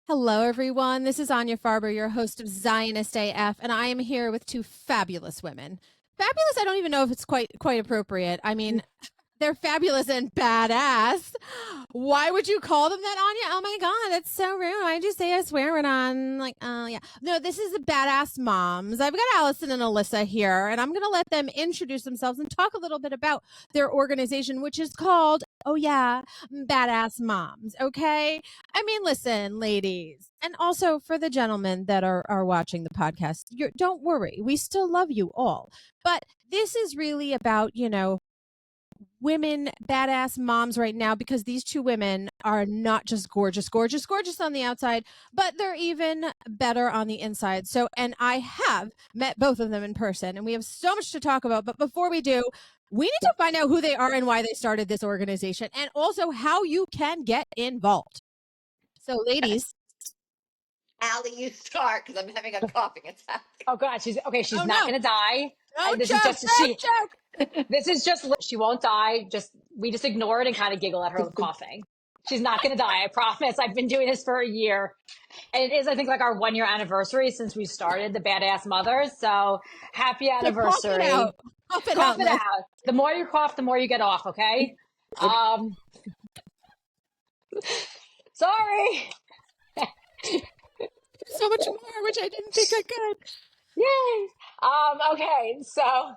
Hello, everyone. This is Anya Farber, your host of Zionist AF, and I am here with two fabulous women. Fabulous, I don't even know if it's quite appropriate. I mean, they're fabulous and badass. Why would you call them that, Anya? Oh my God, that's so rude. Why'd you say I swear it on? Like, oh yeah. No, this is the badass moms. I've got Alison and Alyssa here, and I'm going to let them introduce themselves and talk a little bit about their organization, which is called, oh yeah, Badass Moms. Okay. I mean, listen, ladies, and also for the gentlemen that are watching the podcast, don't worry. We still love you all. But this is really about, women, badass moms right now, because these two women are not just gorgeous on the outside, but they're even better on the inside. So, and I have met both of them in person, and we have so much to talk about. But before we do, we need to find out who they are and why they started this organization, and also how you can get involved. So, ladies. Allie, you start because I'm having a coughing attack. Oh God, she's not gonna die. This is just she won't die. We just ignore it and kind of giggle at her coughing. She's not gonna die, I promise. I've been doing this for a year. And it is, I think, like our 1 year anniversary since we started the Badass Mothers. So happy anniversary. Cough it out. The more you cough, the more you get off, okay? Sorry. So much more, which I didn't think I could. Yay. Okay, so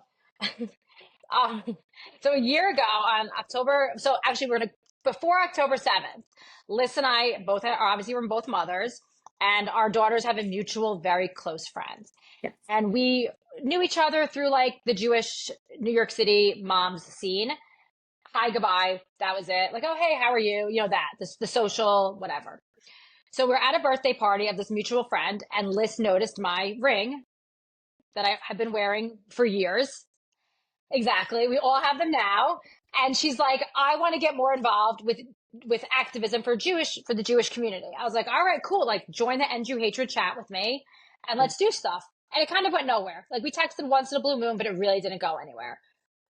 a year ago on October, so actually before October 7th, Lyss and I we're both mothers, and our daughters have a mutual, very close friend. Yes. And we knew each other through like the Jewish New York City moms scene. Hi, goodbye. That was it. Like, oh, hey, how are you? You know, the social, whatever. So we're at a birthday party of this mutual friend, and Lyss noticed my ring that I have been wearing for years. Exactly. We all have them now. And she's like, I want to get more involved with activism for the Jewish community. I was like, all right, cool. Like, join the End Jew Hatred chat with me and let's do stuff. And it kind of went nowhere. Like, we texted once in a blue moon, but it really didn't go anywhere.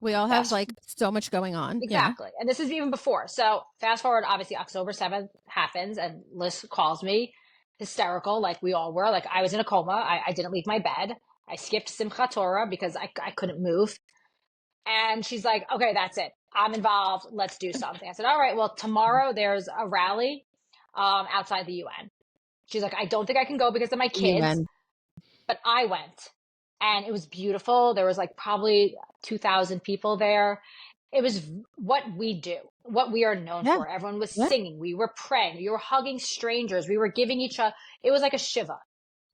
We all have like so much going on. Exactly. Yeah. And this is even before. So fast forward, obviously October 7th happens and Lyss calls me hysterical. Like we all were. Like I was in a coma. I didn't leave my bed. I skipped Simchat Torah because I couldn't move. And she's like, okay, that's it. I'm involved. Let's do something. I said, all right, well, tomorrow there's a rally outside the UN. She's like, I don't think I can go because of my kids, but I went. And it was beautiful. There was like probably 2,000 people there. It was what we do, what we are known for. Everyone was singing. We were praying. We were hugging strangers. We were giving each other. It was like a shiva.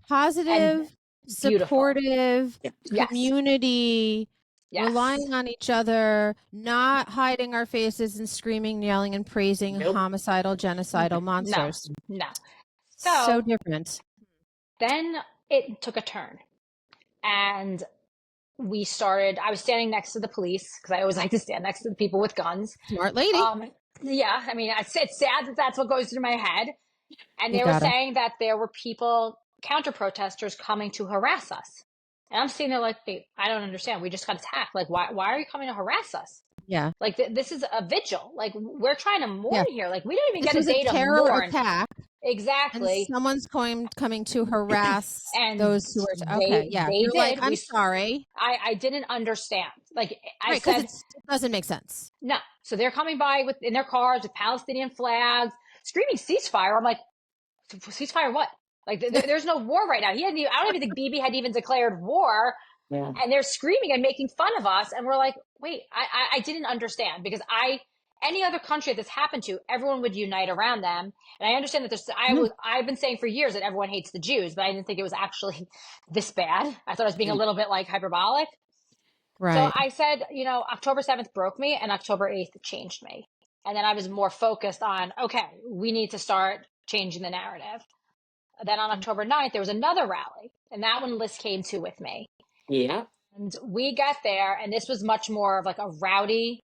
Positive, supportive, community, relying on each other, not hiding our faces and screaming, yelling, and praising homicidal, genocidal monsters. No. So different. Then it took a turn. And I was standing next to the police because I always like to stand next to the people with guns. Smart lady. Yeah. I mean, it's sad that that's what goes through my head. And they were saying that there were counter protesters coming to harass us. And I'm sitting there like, I don't understand. We just got attacked. Like, why are you coming to harass us? Yeah. Like, this is a vigil. Like, we're trying to mourn here. Like, we don't even get a day to terror attack. Exactly. And someone's coming to harass and those who are They did. Like, I'm sorry. I didn't understand. Like I said, it doesn't make sense. No. So they're coming by in their cars with Palestinian flags, screaming ceasefire. I'm like, ceasefire what? Like there's no war right now. I don't even think Bibi had even declared war. Yeah. And they're screaming and making fun of us. And we're like, wait, I didn't understand because any other country that this happened to, everyone would unite around them. And I understand that I've been saying for years that everyone hates the Jews, but I didn't think it was actually this bad. I thought I was being a little bit like hyperbolic. Right. So I said, October 7th broke me and October 8th changed me. And then I was more focused on, okay, we need to start changing the narrative. Then on October 9th, there was another rally. And that one Lyss came to with me. Yeah. And we got there and this was much more of like a rowdy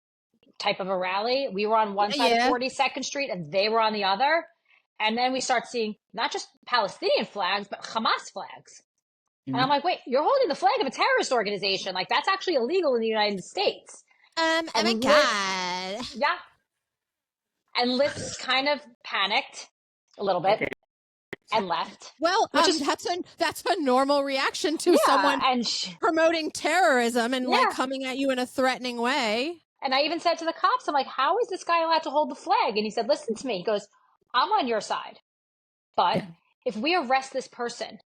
type of a rally. We were on one side of 42nd Street and they were on the other. And then we start seeing not just Palestinian flags, but Hamas flags. And I'm like, wait, you're holding the flag of a terrorist organization. Like that's actually illegal in the United States. Oh my God. Yeah. And Lyss kind of panicked a little bit. and left. Well, Which is that's a normal reaction to someone and promoting terrorism and like Yeah. coming at you in a threatening way. And I even said to the cops, I'm like, how is this guy allowed to hold the flag? And he said, listen to me. He goes, I'm on your side. But if we arrest this person,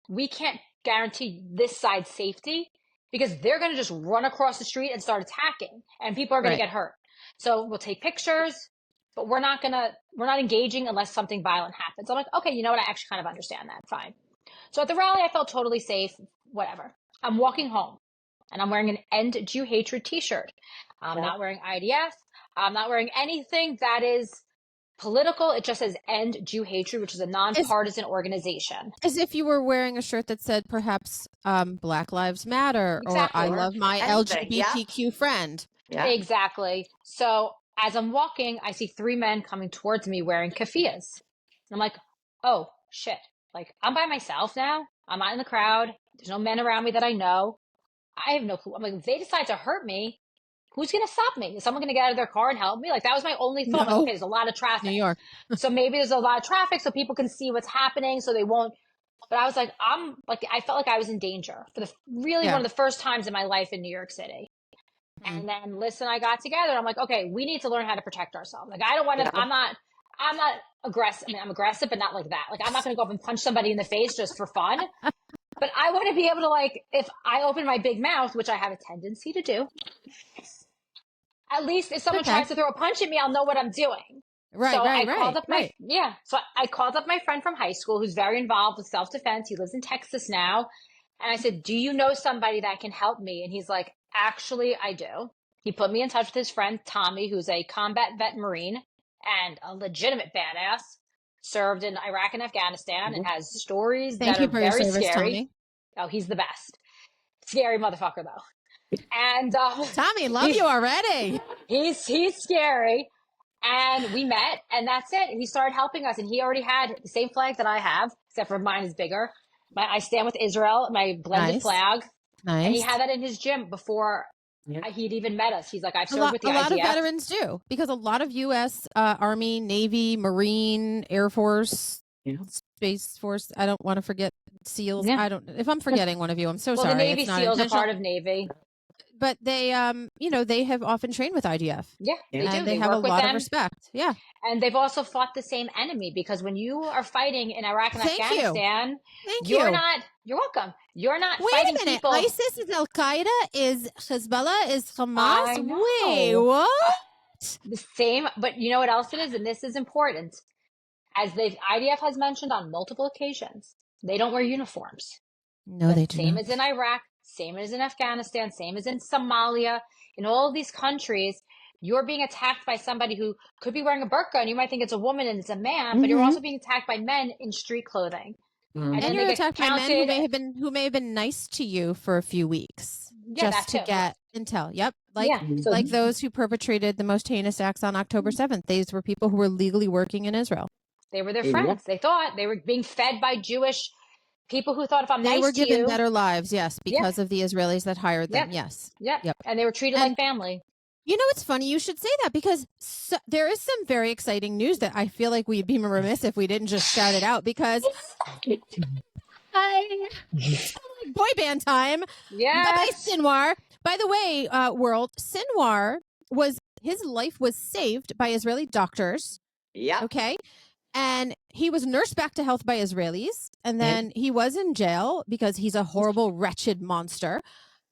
we can't guarantee this side's safety because they're going to just run across the street and start attacking and people are going to get hurt. So we'll take pictures, but we're not engaging unless something violent happens. I'm like, okay, you know what? I actually kind of understand that. Fine. So at the rally, I felt totally safe, whatever. I'm walking home and I'm wearing an End Jew Hatred t-shirt. I'm not wearing IDF. I'm not wearing anything that is political. It just says End Jew Hatred, which is a nonpartisan organization. As if you were wearing a shirt that said perhaps Black Lives Matter or I love my LGBTQ friend. Yeah. Exactly. So as I'm walking, I see 3 men coming towards me wearing keffiyehs. I'm like, oh, shit. Like, I'm by myself now. I'm not in the crowd. There's no men around me that I know. I have no clue. I'm like, if they decide to hurt me, who's going to stop me? Is someone going to get out of their car and help me? Like, that was my only thought. No. Like, okay, there's a lot of traffic. New York. So maybe there's a lot of traffic so people can see what's happening so they won't. But I was like, I felt like I was in danger for one of the first times in my life in New York City. And then Lyss and I got together. I'm like, okay, we need to learn how to protect ourselves. Like, I don't want to, I'm not aggressive. I mean, I'm aggressive, but not like that. Like, I'm not going to go up and punch somebody in the face just for fun. But I want to be able to, like, if I open my big mouth, which I have a tendency to do, at least if someone tries to throw a punch at me, I'll know what I'm doing. So I called up my friend from high school who's very involved with self-defense. He lives in Texas now. And I said, do you know somebody that can help me? And he's like, actually, I do. He put me in touch with his friend, Tommy, who's a combat vet Marine and a legitimate badass, served in Iraq and Afghanistan and has stories that are very scary. Tommy. Oh, he's the best. Scary motherfucker, though. And Tommy, love you already. He's scary. And we met, and that's it. He started helping us, and he already had the same flag that I have, except for mine is bigger. I stand with Israel, my blended flag. Nice. And he had that in his gym before he'd even met us. He's like, I've served with the IDF. A lot of veterans do, because a lot of U.S. Army, Navy, Marine, Air Force, Space Force. I don't want to forget SEALs. Yeah. I don't. If I'm forgetting one of you, I'm so sorry. Well, the Navy It's not SEALs are intentional. part of Navy. But they, they have often trained with IDF. Yeah, they do. And they have a lot of respect. Yeah. And they've also fought the same enemy, because when you are fighting in Iraq and Afghanistan, you're welcome. You're not fighting a minute. people. ISIS is Al Qaeda, is Hezbollah, is Hamas. Wait, what? The same, but you know what else it is? And this is important. As IDF has mentioned on multiple occasions, they don't wear uniforms. No, they do Same not. as in Iraq, same as in Afghanistan, same as in Somalia. In all of these countries, you're being attacked by somebody who could be wearing a burqa, and you might think it's a woman and it's a man, but you're also being attacked by men in street clothing. And you're attacked by men who may have been nice to you for a few weeks, just to get intel. Yep, like those who perpetrated the most heinous acts on October 7th. These were people who were legally working in Israel. They were their friends. They thought they were being fed by Jewish people who thought, if I'm nice to you, they were given better lives. Yes, because of the Israelis that hired them. Yes. Yep. And they were treated like family. You know, it's funny you should say that, because there is some very exciting news that I feel like we'd be remiss if we didn't just shout it out, because boy band time. Yeah. Bye-bye, Sinwar. By the way, world, Sinwar his life was saved by Israeli doctors. Yeah. Okay. And he was nursed back to health by Israelis. And then he was in jail because he's a horrible, wretched monster.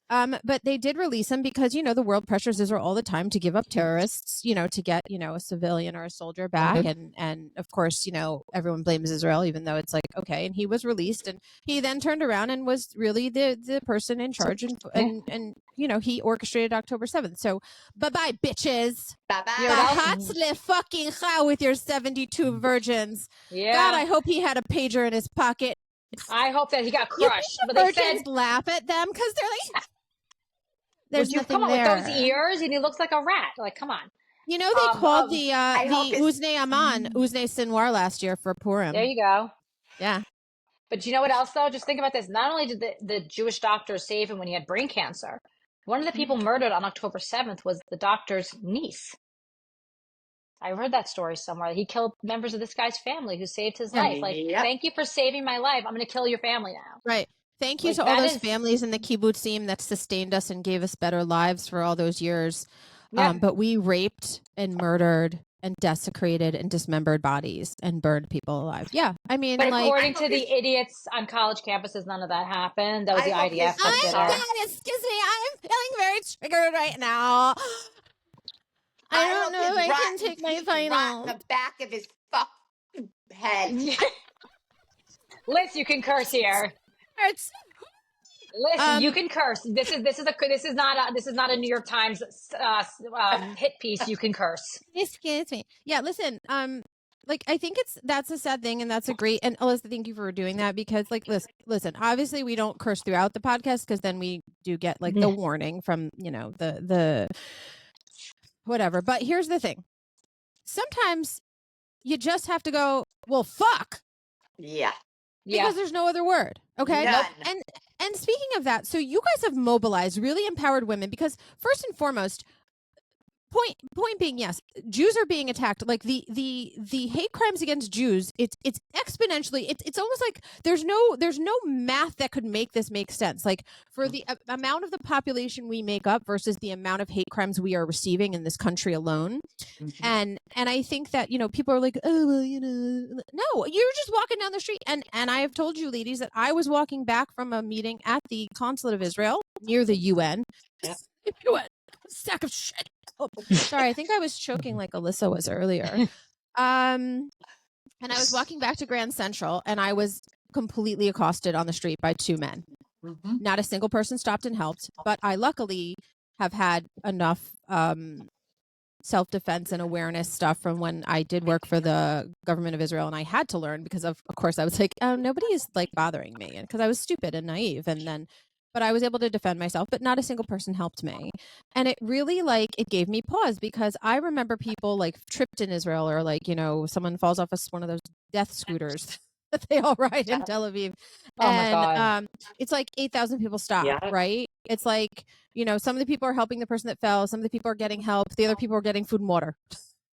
But they did release him because, the world pressures Israel all the time to give up terrorists, to get, a civilian or a soldier back. And of course, everyone blames Israel, even though it's like, okay. And he was released, and he then turned around and was really the person in charge. And he orchestrated October 7th. So bye-bye, bitches. Bye-bye. Fucking how with your 72 virgins. Yeah. God, I hope he had a pager in his pocket. I hope that he got crushed. But they virgins laugh at them because they're like, there's nothing come on there. With those ears, and he looks like a rat. Like, come on. They called the Uznei Aman, Uznei Sinwar last year for Purim. There you go. Yeah. But you know what else, though? Just think about this. Not only did the Jewish doctors save him when he had brain cancer, one of the people murdered on October 7th was the doctor's niece. I heard that story somewhere. He killed members of this guy's family who saved his Yeah. life. Like, thank you for saving my life. I'm going to kill your family now. Right. Thank you Like, to all that those is- families in the kibbutzim that sustained us and gave us better lives for all those years. Yeah. But we raped and murdered and desecrated and dismembered bodies and burned people alive. Yeah. I mean, But like, according to the idiots on college campuses, none of that happened. That was the IDF that did it. excuse me, I'm feeling very triggered right now. I don't know if I can take my final. The back of his fucking head. Lyss, you can curse here. Hurts. Listen, you can curse. This is not a New York Times hit piece. You can curse. Excuse me. Yeah, listen. Like I think that's a sad thing, and that's a great. And Alyssa, thank you for doing that because, like, listen. Obviously, we don't curse throughout the podcast because then we do get like the warning from the whatever. But here's the thing: sometimes you just have to go. Well, fuck. Yeah. Because there's no other word. Okay. None. And speaking of that, so you guys have mobilized really empowered women because first and foremost, point being, yes, Jews are being attacked. Like the hate crimes against Jews, it's exponentially. It's almost like there's no math that could make this make sense. Like for the amount of the population we make up versus the amount of hate crimes we are receiving in this country alone. And I think that people are like, oh well, no, you're just walking down the street. And I have told you, ladies, that I was walking back from a meeting at the consulate of Israel near the UN. Yeah. Sack of shit. Oh, sorry, I think I was choking like Alyssa was earlier. And I was walking back to Grand Central and I was completely accosted on the street by two men. Not a single person stopped and helped, but I luckily have had enough self-defense and awareness stuff from when I did work for the government of Israel, and I had to learn because of course I was like, oh, nobody is like bothering me, and because I was stupid and naive, but I was able to defend myself, but not a single person helped me. And it really it gave me pause because I remember people like tripped in Israel or someone falls off one of those death scooters that they all ride in Tel Aviv. Oh my God. It's like 8,000 people stop, right? It's like, some of the people are helping the person that fell. Some of the people are getting help. The other people are getting food and water.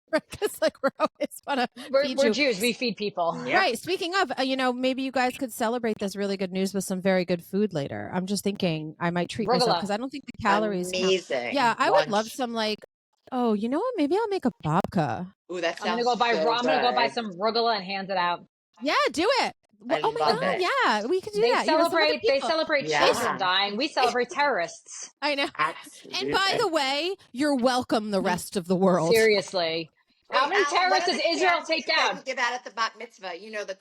Right? Because we're always want to feed we're you. Jews. We feed people. Right. Speaking of, maybe you guys could celebrate this really good news with some very good food later. I'm just thinking I might treat myself because I don't think the calories count. Amazing. Yeah, I would love some oh, you know what? Maybe I'll make a babka. Ooh, that sounds I'm gonna go buy some rugula and hand it out. Yeah, do it. Oh my God, yeah, we could do that. They celebrate children dying. We celebrate terrorists. I know. Absolutely. And by the way, you're welcome the rest of the world. Seriously. How many terrorists does Israel take down? Give out at the bat mitzvah. The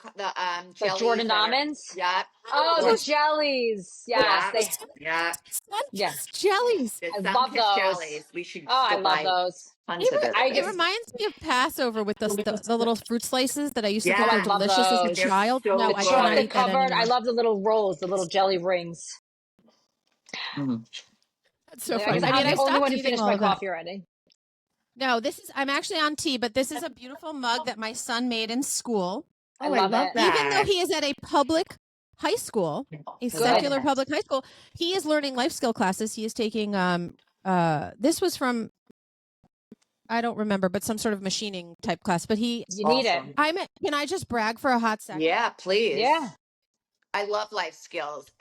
like Jordan almonds? Yeah. Oh, the jellies. Yes. Yeah. Jellies. I love those. Jellies. We should. I love those. It reminds me of Passover with the little fruit slices that I used to think were delicious as a child. So no, I good. cannot eat that covered. anymore. I love the little rolls, the little jelly rings. That's so funny. funny. I'm the only one who finished my coffee already. No, I'm actually on tea, but this is a beautiful mug that my son made in school. I love it. Even though he is at a public high school, a secular public high school, he is learning life skill classes. He is taking, this was from, I don't remember, but some sort of machining type class, but you need it. Can I just brag for a hot second? Yeah, please. Yeah. I love life skills.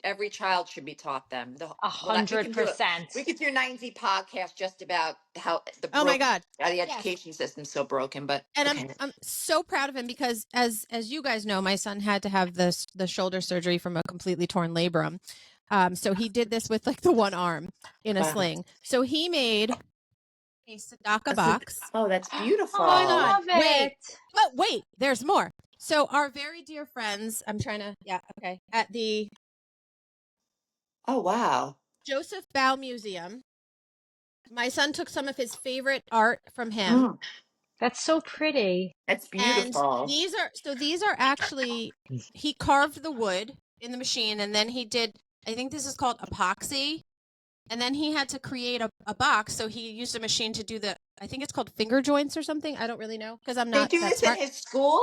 Every child should be taught them. 100%. We could do 90 podcasts just about how my God, the education system's so broken. But I'm so proud of him because as you guys know, my son had to have the shoulder surgery from a completely torn labrum. So he did this with the one arm in a sling. So he made a tzedakah box. Oh, that's beautiful. Oh, I love it. Wait, there's more. So our very dear friends, I'm trying to, at the Oh, wow. Joseph Bow Museum, my son took some of his favorite art from him. That's so pretty. That's beautiful. And these are actually, he carved the wood in the machine and then he did, I think this is called epoxy. And then he had to create a box. So he used a machine to do I think it's called finger joints or something. I don't really know because I'm not. They do this in his school?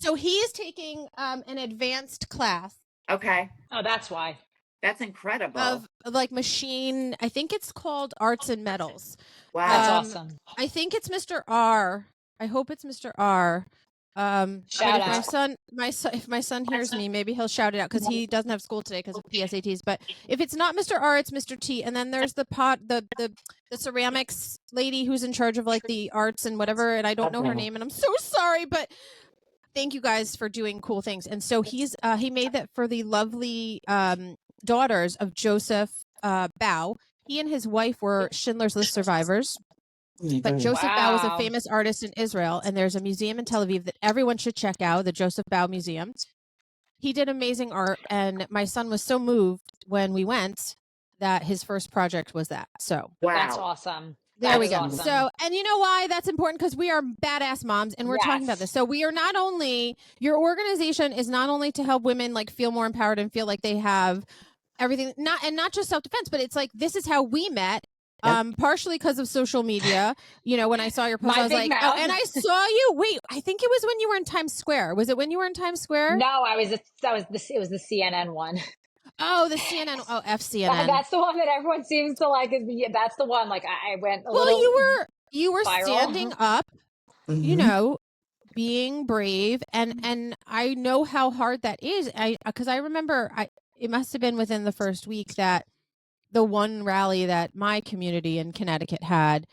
So he is taking an advanced class. Okay. Oh, that's why. That's incredible. of like machine. I think it's called Arts and Metals. Wow. That's awesome. I think it's Mr. R. I hope it's Mr. R. But Shout if out. if my son hears me, maybe he'll shout it out because he doesn't have school today because of PSATs. But if it's not Mr. R, it's Mr. T. And then there's the ceramics lady who's in charge of like the arts and whatever. And I don't know her name, and I'm so sorry, but thank you guys for doing cool things. And so he made that for the lovely daughters of Joseph Bao. He and his wife were Schindler's List survivors. But Joseph Bao was a famous artist in Israel, and there's a museum in Tel Aviv that everyone should check out, the Joseph Bao Museum. He did amazing art, and my son was so moved when we went that his first project was that. So That's awesome. there we go. Awesome. So, and you know why that's important? Because we are badass moms, and we're talking about this. So we are not only, your organization is not only to help women like feel more empowered and feel like they have everything, not just self-defense, but it's like, this is how we met. Partially because of social media. You know, when I saw your post, I was like, oh, and I saw you. Wait, I think it was when you were in Times Square. Was it when you were in Times Square? No, it was the CNN one. Oh, the CNN. Oh, FCNN. That's the one that everyone seems to like. That's the one. Like I went. Well, you were viral. Standing up. You know, being brave, and I know how hard that is. Because I remember, it must have been within the first week that the one rally that my community in Connecticut had,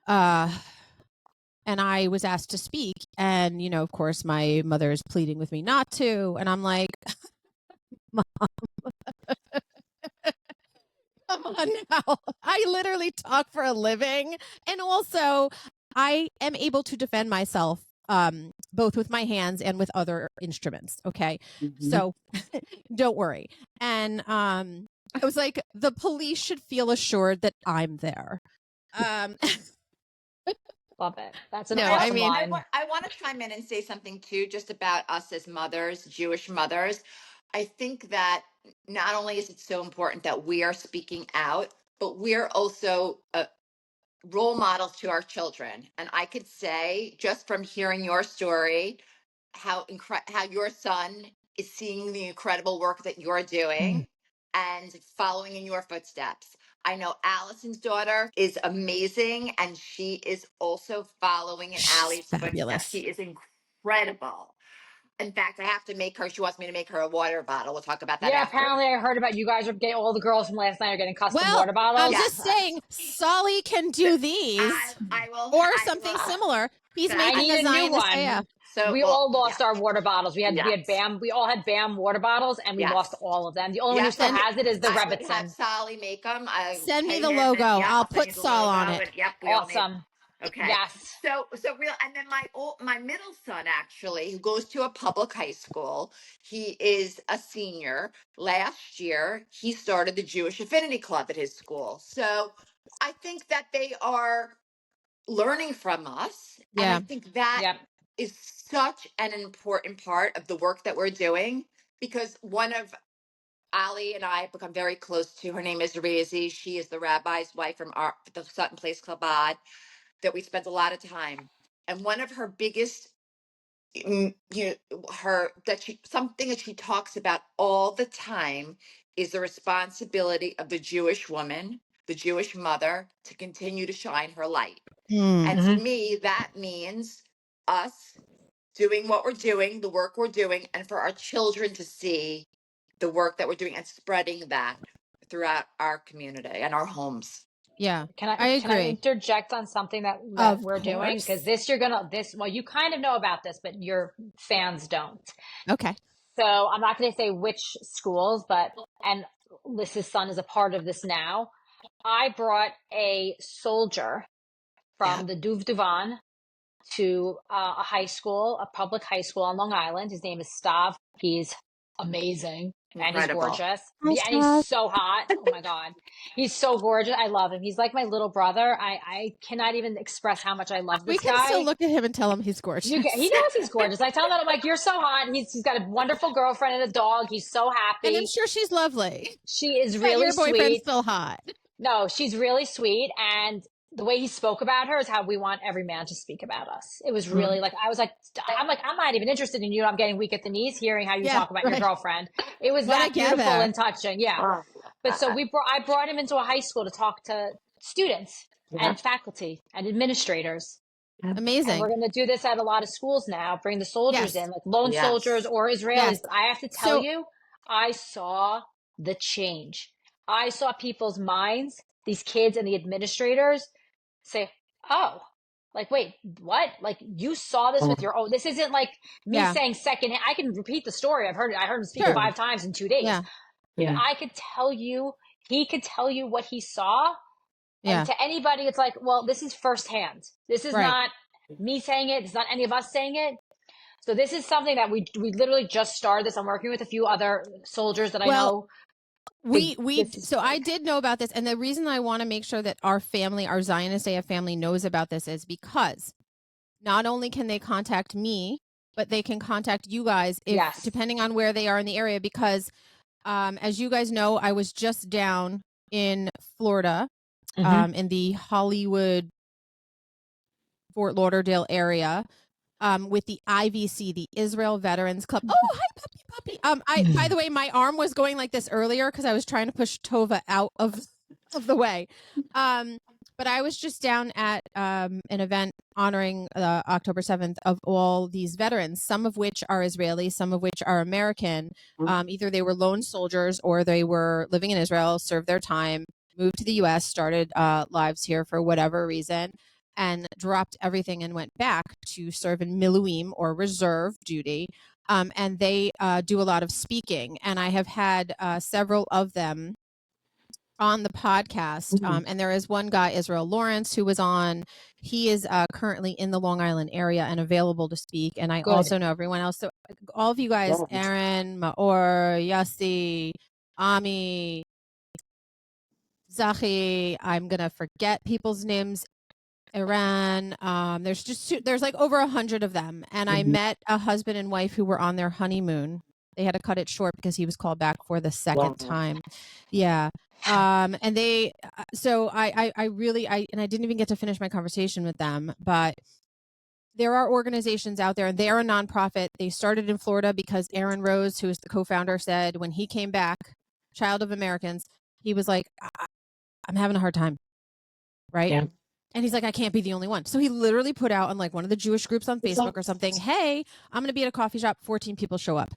and I was asked to speak, and you know, of course, my mother is pleading with me not to, and I'm like, Mom, come on now. I literally talk for a living, and also I am able to defend myself, both with my hands and with other instruments. Okay, so don't worry. And I was like, the police should feel assured that I'm there. Love it. That's an No, awesome I mean, line. I want to chime in and say something too, just about us as mothers, Jewish mothers. I think that not only is it so important that we are speaking out, but we're also role models to our children. And I could say, just from hearing your story, how your son is seeing the incredible work that you're doing and following in your footsteps. I know Alison's daughter is amazing, and she is also following in Allie's footsteps. She is incredible. In fact, I have to make her, she wants me to make her a water bottle. We'll talk about that after. Apparently I heard about you guys are getting, all the girls from last night are getting custom water bottles. I'm just saying, Solly can do these or something similar. He's making a Zionist AF. So we all lost our water bottles. We had B.A.M. We all had B.A.M. water bottles, and we lost all of them. The only one who still has it is the Rebbitzin. Have Solly make them. Send me the logo. I'll put Sol on it. Awesome. Okay. Yes. So real. And then my middle son, actually, who goes to a public high school, he is a senior. Last year, he started the Jewish Affinity Club at his school. So I think that they are learning from us. And I think that is such an important part of the work that we're doing, because one of Ali and I have become very close to. Her name is Riverside. She is the rabbi's wife from the Sutton Place Chabad that we spent a lot of time. And one of her biggest, something that she talks about all the time is the responsibility of the Jewish woman, the Jewish mother, to continue to shine her light. And to me, that means us doing what we're doing, the work we're doing, and for our children to see the work that we're doing and spreading that throughout our community and our homes. Yeah, Can I agree. Can I interject on something that we're doing? Because well, you kind of know about this, but your fans don't. Okay. So I'm not going to say which schools, and Lyss's son is a part of this now. I brought a soldier from the Duvduvan to a high school, a public high school on Long Island. His name is Stav. He's amazing. Incredible. And he's gorgeous. And he's so hot. Oh my God. He's so gorgeous. I love him. He's like my little brother. I cannot even express how much I love this guy. We can still look at him and tell him he's gorgeous. He knows he's gorgeous. I tell him that, I'm like, you're so hot. He's got a wonderful girlfriend and a dog. He's so happy. And I'm sure she's lovely. She is really your boyfriend's sweet. Still hot. No, she's really sweet. And the way he spoke about her is how we want every man to speak about us. It was really like, I'm not even interested in you. I'm getting weak at the knees hearing how you talk about your girlfriend. It was that beautiful and touching. Yeah. But so I brought him into a high school to talk to students and faculty and administrators. Amazing. And we're going to do this at a lot of schools now, bring the soldiers in, like lone soldiers or Israelis. But I have to tell you, I saw the change. I saw people's minds, these kids and the administrators say, oh, like, wait, what? Like, you saw this with your own, this isn't like me saying secondhand. I can repeat the story. I heard him speak 5 times in 2 days. But I could tell you, he could tell you what he saw. And to anybody, it's like, well, this is firsthand. This is not me saying it. It's not any of us saying it. So this is something that we literally just started this. I'm working with a few other soldiers that I know. So I did know about this. And the reason I want to make sure that our family, our Zionist AF family knows about this is because not only can they contact me, but they can contact you guys if depending on where they are in the area. Because as you guys know, I was just down in Florida, in the Hollywood, Fort Lauderdale area, with the IVC, the Israel Veterans Club. Oh, hi, puppy. By the way, my arm was going like this earlier because I was trying to push Tova out of the way. But I was just down at an event honoring October 7th of all these veterans, some of which are Israeli, some of which are American. Either they were lone soldiers or they were living in Israel, served their time, moved to the U.S., started lives here for whatever reason, and dropped everything and went back to serve in Miluim or reserve duty. And they do a lot of speaking. And I have had several of them on the podcast. And there is one guy, Israel Lawrence, who was on. He is currently in the Long Island area and available to speak. And I also know everyone else. So all of you guys, Aaron, Maor, Yossi, Ami, Zachi, I'm going to forget people's names. Iran. There's like over 100 of them. And I met a husband and wife who were on their honeymoon. They had to cut it short because he was called back for the second time. Yeah. And they, so I didn't even get to finish my conversation with them, but there are organizations out there and they are a nonprofit. They started in Florida because Aaron Rose, who is the co-founder, said when he came back, child of Americans, he was like, I'm having a hard time. Right. Yeah. And he's like, I can't be the only one. So he literally put out on like one of the Jewish groups on Facebook or something, hey, I'm going to be at a coffee shop. 14 people show up.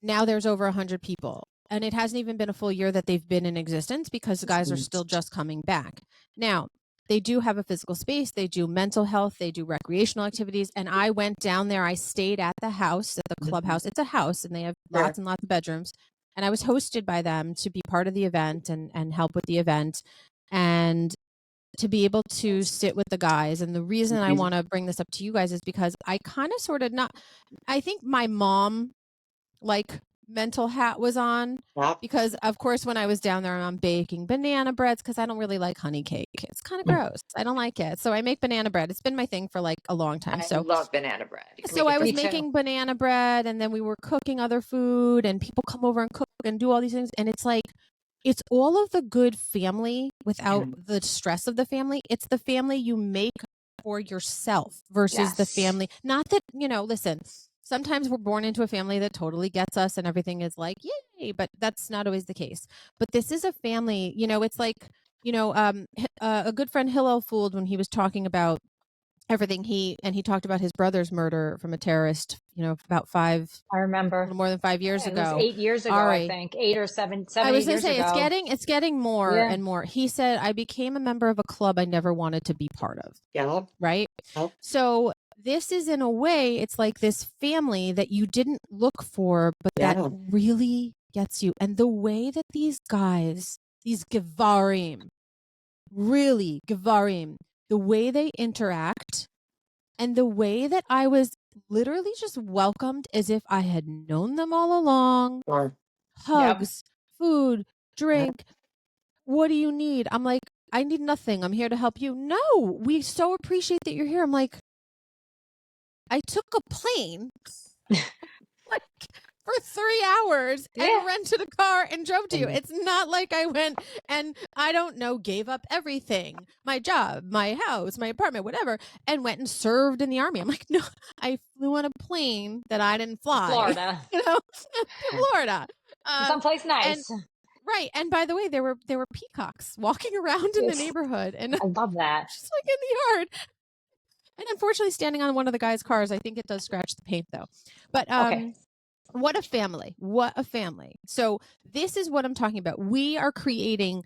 Now there's over 100 people. And it hasn't even been a full year that they've been in existence because the guys are still just coming back. Now, they do have a physical space. They do mental health. They do recreational activities. And I went down there. I stayed at the house, at the clubhouse. It's a house and they have lots and lots of bedrooms. And I was hosted by them to be part of the event and help with the event. And to be able to sit with the guys. And the reason I want to bring this up to you guys is because I kind of sort of I think my mom like mental hat was on because of course when I was down there I'm baking banana breads because I don't really like honey cake. It's kind of gross. I don't like it. So I make banana bread. It's been my thing for like a long time. I love banana bread. So I was making banana bread and then we were cooking other food and people come over and cook and do all these things. And it's like, it's all of the good family without the stress of the family. It's the family you make for yourself versus the family. Not that, listen, sometimes we're born into a family that totally gets us and everything is like, yay, but that's not always the case. But this is a family, it's like, a good friend Hillel fooled when he was talking about everything he talked about his brother's murder from a terrorist, about I remember a little more than 5 years ago. It was 8 years ago, I think 8 or 7 I was going to say it's getting more and more. He said, I became a member of a club I never wanted to be part of. Yeah. Right. So this is in a way, it's like this family that you didn't look for, but that really gets you. And the way that these guys, these Gevarim, really Gevarim, the way they interact and the way that I was literally just welcomed as if I had known them all along. Hugs, food, drink. What do you need? I'm like, I need nothing. I'm here to help you. No, we so appreciate that you're here. I'm like, I took a plane like for 3 hours Yeah. and rented a car and drove to you. It's not like I went and, I don't know, gave up everything, my job, my house, my apartment, whatever, and went and served in the army. I'm like, no, I flew on a plane that I didn't fly, Florida. to Florida. Someplace And nice. right. And by the way, there were peacocks walking around in the neighborhood, and I love that. just like in the yard. And unfortunately, standing on one of the guys' cars, I think it does scratch the paint though. But Okay. what a family. What a family. So this is what I'm talking about. We are creating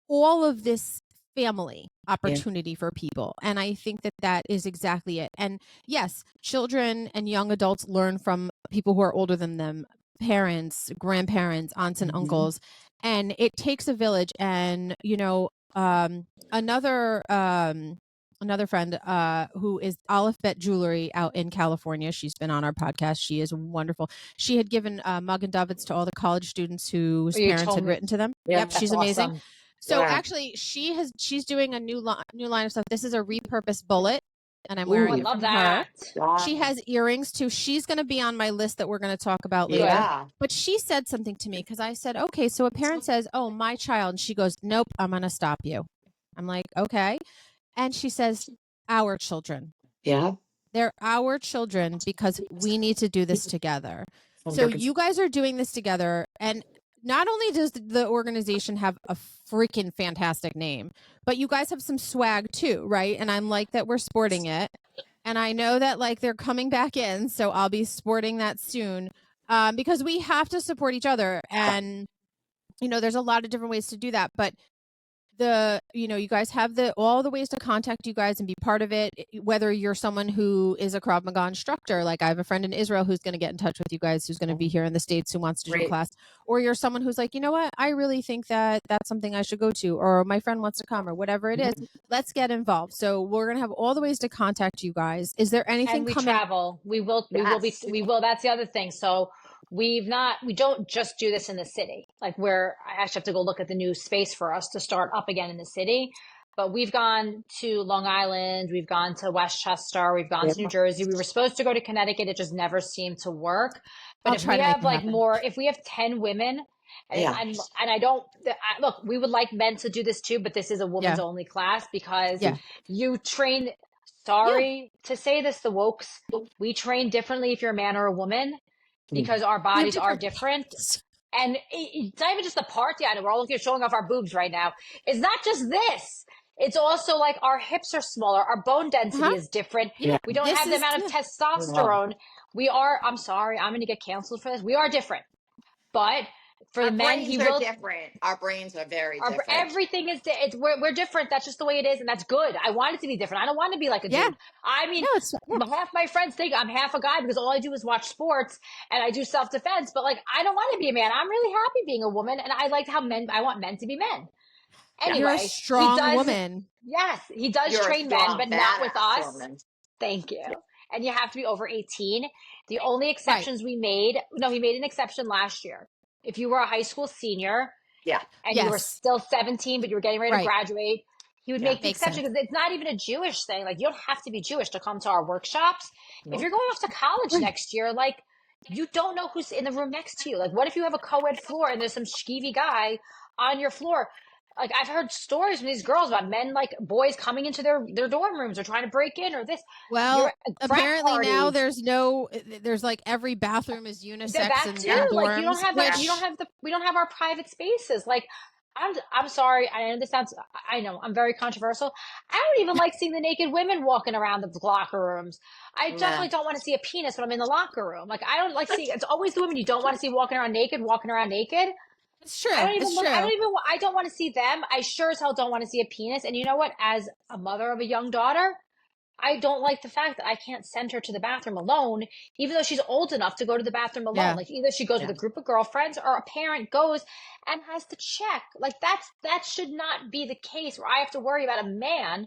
all of this family opportunity for people. And I think that that is exactly it. And yes, children and young adults learn from people who are older than them, parents, grandparents, aunts and uncles. And it takes a village. And, you know, another friend who is Aleph Bet Jewelry out in California. She's been on our podcast. She is wonderful. She had given Mug and Davids to all the college students whose parents had written to them. Yep, she's amazing. Awesome. So actually, she's doing a new line of stuff. This is a repurposed bullet, and I'm wearing I it love from that. her. She has earrings too. She's going to be on my list that we're going to talk about later. Yeah. But she said something to me because I said, okay, so a parent says, oh, my child. And she goes, nope, I'm going to stop you. I'm like, okay. And she says, our children. Yeah. They're our children because we need to do this together. So you guys are doing this together. And not only does the organization have a freaking fantastic name, but you guys have some swag too, right? And I'm like that we're sporting it. And I know that like they're coming back in. So I'll be sporting that soon because we have to support each other. And, you know, there's a lot of different ways to do that. But you guys have all the ways to contact you guys and be part of it, whether you're someone who is a Krav Maga instructor, like I have a friend in Israel who's going to get in touch with you guys, who's going to be here in the States, who wants to do a class, or you're someone who's like, you know what, I really think that that's something I should go to, or my friend wants to come, or whatever it is. Let's get involved. So we're going to have all the ways to contact you guys. Is there anything And we coming? travel. We will. That's the other thing. So we don't just do this in the city. Like I actually have to go look at the new space for us to start up again in the city. But we've gone to Long Island, we've gone to Westchester, we've gone to New Jersey. We were supposed to go to Connecticut. It just never seemed to work. But if we have like if we have 10 women, and I don't, look, we would like men to do this too, but this is a woman's only class because you train, sorry to say this, the wokes, we train differently if you're a man or a woman because our bodies are different. And it's not even just the party item. We're all looking at showing off our boobs right now. It's not just this. It's also like our hips are smaller. Our bone density is different. Yeah. We don't have the amount of testosterone. We are, I'm sorry, I'm going to get canceled for this. We are different. But for our the men, brains are different. Our brains are very different. Everything is, we're different. That's just the way it is. And that's good. I want it to be different. I don't want to be like a dude. I mean, half my friends think I'm half a guy because all I do is watch sports and I do self-defense. But like, I don't want to be a man. I'm really happy being a woman. And I like how I want men to be men. Anyway, you're a strong woman. Yes, he does train men, but not with us. Woman. Thank you. And you have to be over 18. The only exceptions we made, he made an exception last year. If you were a high school senior, and you were still 17, but you were getting ready to graduate, he would make the exception because it's not even a Jewish thing. Like, you don't have to be Jewish to come to our workshops. If you're going off to college next year, like, you don't know who's in the room next to you. Like, what if you have a co-ed floor and there's some skeevy guy on your floor? Like, I've heard stories from these girls about men, like boys coming into their dorm rooms or trying to break in or this. Well, apparently now there's like every bathroom is unisex. That too. Like, we don't have our private spaces. Like, I'm sorry. I understand. I know I'm very controversial. I don't even like seeing the naked women walking around the locker rooms. I definitely don't want to see a penis when I'm in the locker room. Like, I don't like seeing, it's always the women you don't want to see walking around naked. It's true. I don't want to see them. I sure as hell don't want to see a penis. And you know what? As a mother of a young daughter, I don't like the fact that I can't send her to the bathroom alone, even though she's old enough to go to the bathroom alone. Yeah. Like, either she goes with a group of girlfriends or a parent goes and has to check. Like, that should not be the case where I have to worry about a man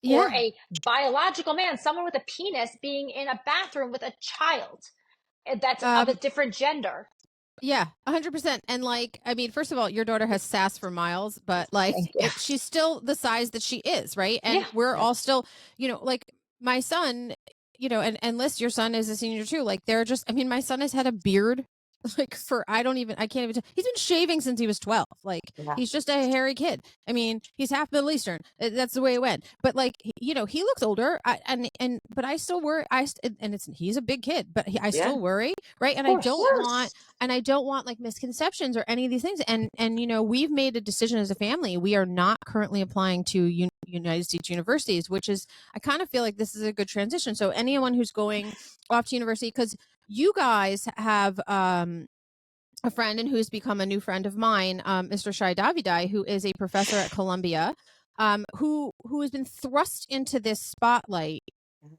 or a biological man, someone with a penis, being in a bathroom with a child that's of a different gender. Yeah, 100%. And like, I mean, first of all, your daughter has sass for miles, but like, she's still the size that she is, right? And we're all still, like my son, and Lyss, your son is a senior too. Like, they're just, I mean, my son has had a beard like I can't even tell. He's been shaving since he was 12. Like he's just a hairy kid. I mean, he's half Middle Eastern. That's the way it went. But like, he looks older. But I still worry. He's a big kid, but I still worry. Right. And I don't want like misconceptions or any of these things. And we've made a decision as a family. We are not currently applying to United States universities, which is, I kind of feel like this is a good transition. So anyone who's going off to university, because you guys have a friend and who's become a new friend of mine, Mr. Shai Davidai, who is a professor at Columbia, who has been thrust into this spotlight,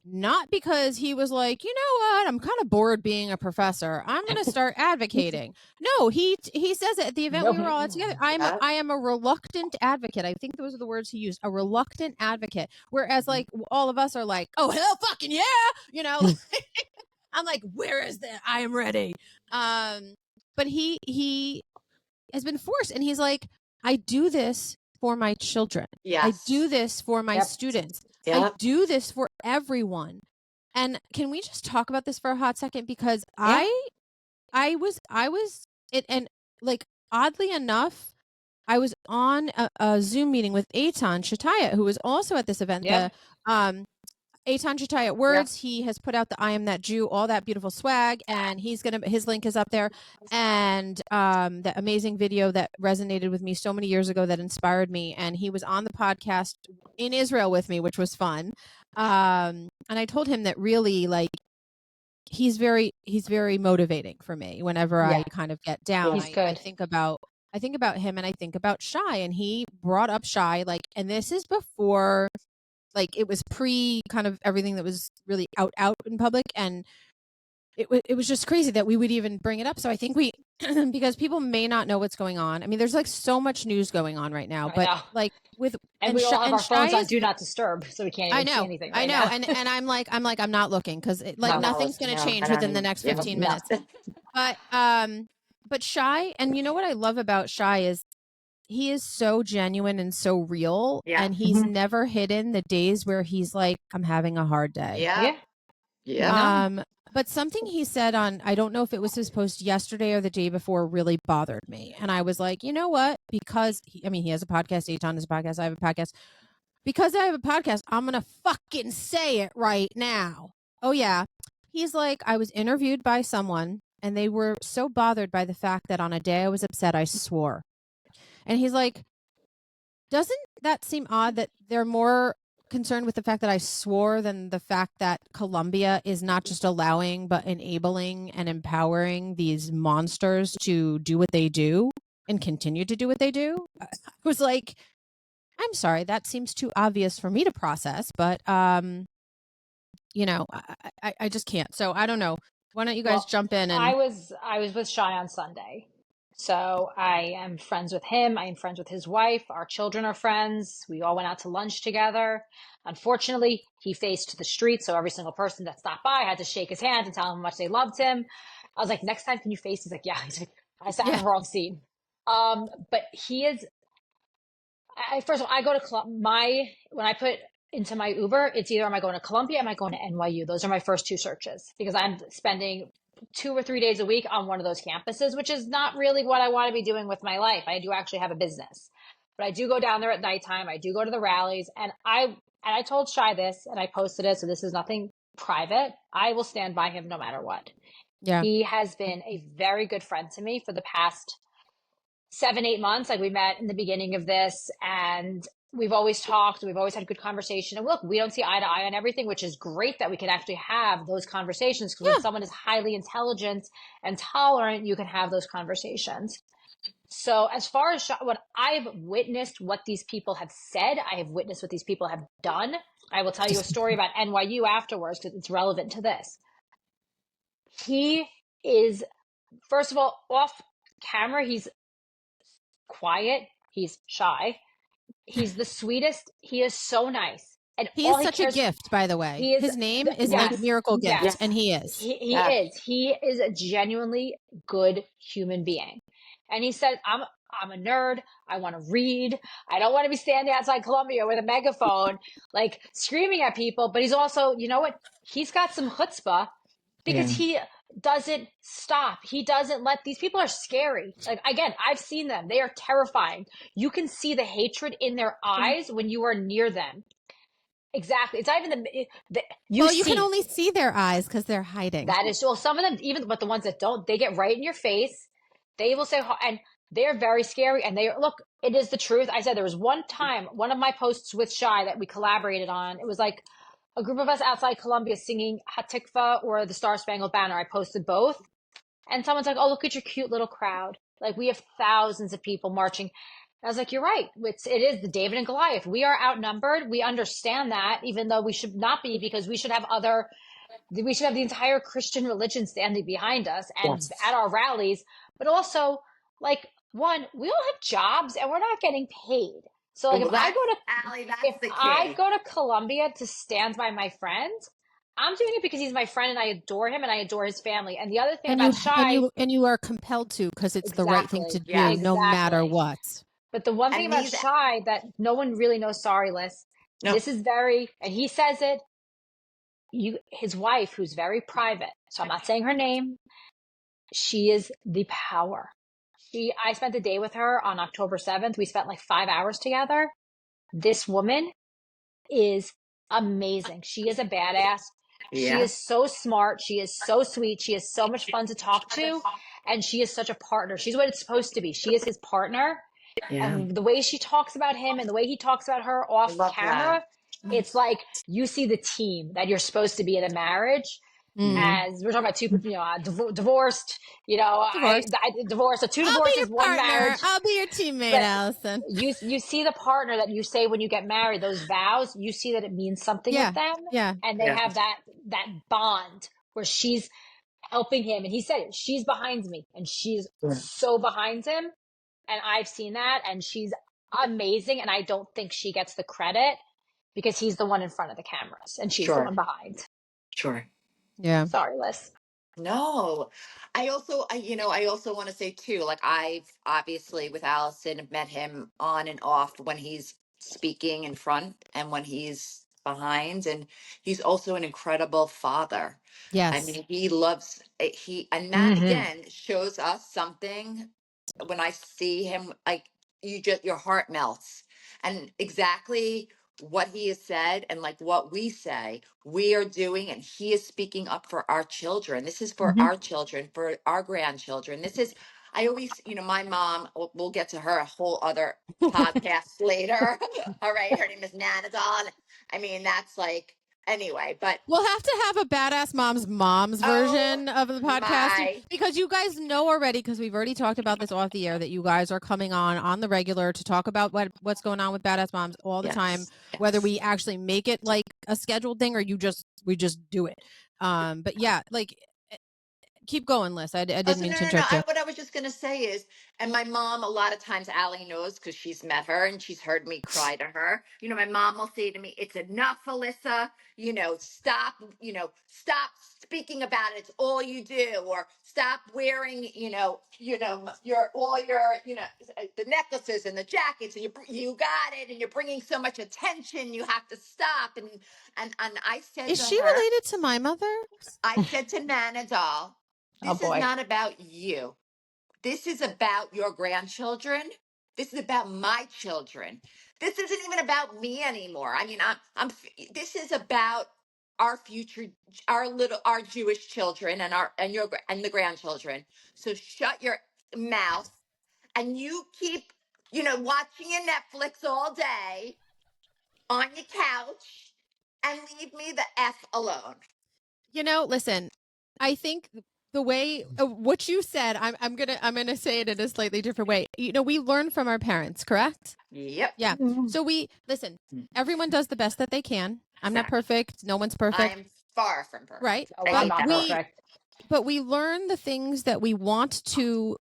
not because he was like, you know what, I'm kind of bored being a professor, I'm going to start advocating. No, he says it at the event we were all at together. I am a reluctant advocate. I think those are the words he used, a reluctant advocate. Whereas like all of us are like, oh hell fucking yeah, I'm like, where is that? I am ready. But he has been forced, and he's like, I do this for my children. Yes. I do this for my students. Yep. I do this for everyone. And can we just talk about this for a hot second? Because I was it, and like, oddly enough, I was on a Zoom meeting with Eitan Shataya, who was also at this event. Yep. Eitan Shataya Words. He has put out the I Am That Jew, all that beautiful swag, and his link is up there. And the amazing video that resonated with me so many years ago that inspired me. And he was on the podcast in Israel with me, which was fun. And I told him that really, like, he's very motivating for me whenever I kind of get down. He's good. I think about him, and I think about Shai, and he brought up Shai, like, and this is before, like, it was pre kind of everything that was really out in public, and it was just crazy that we would even bring it up. So I think because people may not know what's going on. I mean, there's like so much news going on right now, but like and we all have our phones on do not disturb, so we can't even see anything. I know, and I'm like I'm not looking, because nothing's going to change within the next 15 minutes. But Shai, and you know what I love about Shai is, he is so genuine and so real, and he's never hidden the days where he's like, I'm having a hard day. But something he said on, I don't know if it was his post yesterday or the day before, really bothered me. And I was like, you know what? Because he has a podcast, Eitan has a podcast, I have a podcast. Because I have a podcast, I'm going to fucking say it right now. Oh yeah. He's like, I was interviewed by someone, and they were so bothered by the fact that on a day I was upset, I swore. And he's like, doesn't that seem odd that they're more concerned with the fact that I swore than the fact that Columbia is not just allowing, but enabling and empowering these monsters to do what they do and continue to do what they do? I was like, I'm sorry, that seems too obvious for me to process, but I just can't. So I don't know. Why don't you guys jump in? And I was with Shai on Sunday. So I am friends with him. I am friends with his wife. Our children are friends. We all went out to lunch together. Unfortunately, he faced the street, so every single person that stopped by had to shake his hand and tell him how much they loved him. I was like, next time, can you face? He's like, yeah. He's like, I sat in the wrong seat. But he is. First of all, I go to when I put into my Uber, it's either am I going to Columbia, am I going to NYU? Those are my first two searches, because I'm spending 2 or 3 days a week on one of those campuses, which is not really what I want to be doing with my life. I do actually have a business, but I do go down there at nighttime. I do go to the rallies, and I told Shai this, and I posted it, so this is nothing private. I will stand by him no matter what. Yeah. He has been a very good friend to me for the past 7-8 months. Like, we met in the beginning of this, and we've always talked. We've always had good conversation. And look, we don't see eye to eye on everything, which is great that we can actually have those conversations. Because when someone is highly intelligent and tolerant, you can have those conversations. So as far as what I've witnessed, what these people have said, I have witnessed what these people have done. I will tell you a story about NYU afterwards, because it's relevant to this. He is, first of all, off camera, he's quiet. He's shy. He's the sweetest. He is so nice. And he is such a gift, by the way. His name is like Miracle Gift, and he is. He is. He is a genuinely good human being. And he said, I'm a nerd. I want to read. I don't want to be standing outside Columbia with a megaphone, like screaming at people. But he's also, you know what? He's got some chutzpah, because doesn't stop. He doesn't let, these people are scary. Like, again, I've seen them. They are terrifying. You can see the hatred in their eyes when you are near them. Exactly. It's not even you can only see their eyes because they're hiding. That is, well, some of them, even, but the ones that don't, they get right in your face. They will say, and they're very scary. And look, it is the truth. I said there was one time, one of my posts with Shy that we collaborated on. It was like a group of us outside Columbia singing Hatikva or the Star Spangled Banner. I posted both. And someone's like, oh, look at your cute little crowd. Like, we have thousands of people marching. I was like, you're right. It is the David and Goliath. We are outnumbered. We understand that, even though we should not be, because we should have the entire Christian religion standing behind us and at our rallies. But also, like, one, we all have jobs and we're not getting paid. So, like, Well, I go to Columbia to stand by my friend, I'm doing it because he's my friend and I adore him and I adore his family. And the other thing about Shy, and you are compelled to, because it's the right thing to do, no matter what. But the one thing about Shy that no one really knows, sorry, Lyss, this is and he says it, his wife, who's very private, so I'm not saying her name, she is the power. I spent a day with her on October 7th. We spent like 5 hours together. This woman is amazing. She is a badass. She is so smart. She is so sweet. She is so much fun to talk to. And she is such a partner. She's what it's supposed to be. She is his partner. And the way she talks about him and the way he talks about her off camera, it's like you see the team that you're supposed to be in a marriage. As we're talking about two, divorced, divorced. So two divorces, one marriage. I'll be your teammate, Alison. You see the partner that you say when you get married, those vows, you see that it means something with them. Yeah. And they have that bond where she's helping him. And he said it, she's behind me and she's so behind him. And I've seen that and she's amazing. And I don't think she gets the credit because he's the one in front of the cameras and she's the one behind. Sure. Yeah. Sorry, Lyss. No, I also want to say too, like I've obviously with Alison met him on and off when he's speaking in front and when he's behind, and he's also an incredible father. Yes. I mean, he loves and that again shows us something when I see him, like your heart melts, and exactly what he has said and like what we say we are doing, and he is speaking up for our children. This is for our children, for our grandchildren. This is, I always, my mom, we'll get to her a whole other podcast later. All right, her name is Nanadon. I mean, that's like, anyway, but we'll have to have a badass mom's version of the podcast because you guys know already, because we've already talked about this off the air, that you guys are coming on the regular to talk about what's going on with badass moms all the time, whether we actually make it like a scheduled thing or we just do it. But yeah, like, keep going, Lyss. I didn't mean to interrupt you. What I was just going to say is, and my mom, a lot of times, Allie knows because she's met her and she's heard me cry to her. My mom will say to me, "It's enough, Alyssa. Stop. Stop speaking about it. It's all you do, or stop wearing, the necklaces and the jackets, and you got it, and you're bringing so much attention. You have to stop." And I said, is she related to my mother? I said to Nanadol, this is not about you. This is about your grandchildren. This is about my children. This isn't even about me anymore. I mean, this is about our future, our Jewish children and the grandchildren. So shut your mouth and you keep, watching your Netflix all day on your couch and leave me the F alone. Listen, I think the way what you said, I'm gonna say it in a slightly different way. We learn from our parents, correct? Yep. Yeah. So listen, everyone does the best that they can. I'm not perfect. No one's perfect. I'm far from perfect. Right. Oh, I'm not perfect. But we learn the things that we want to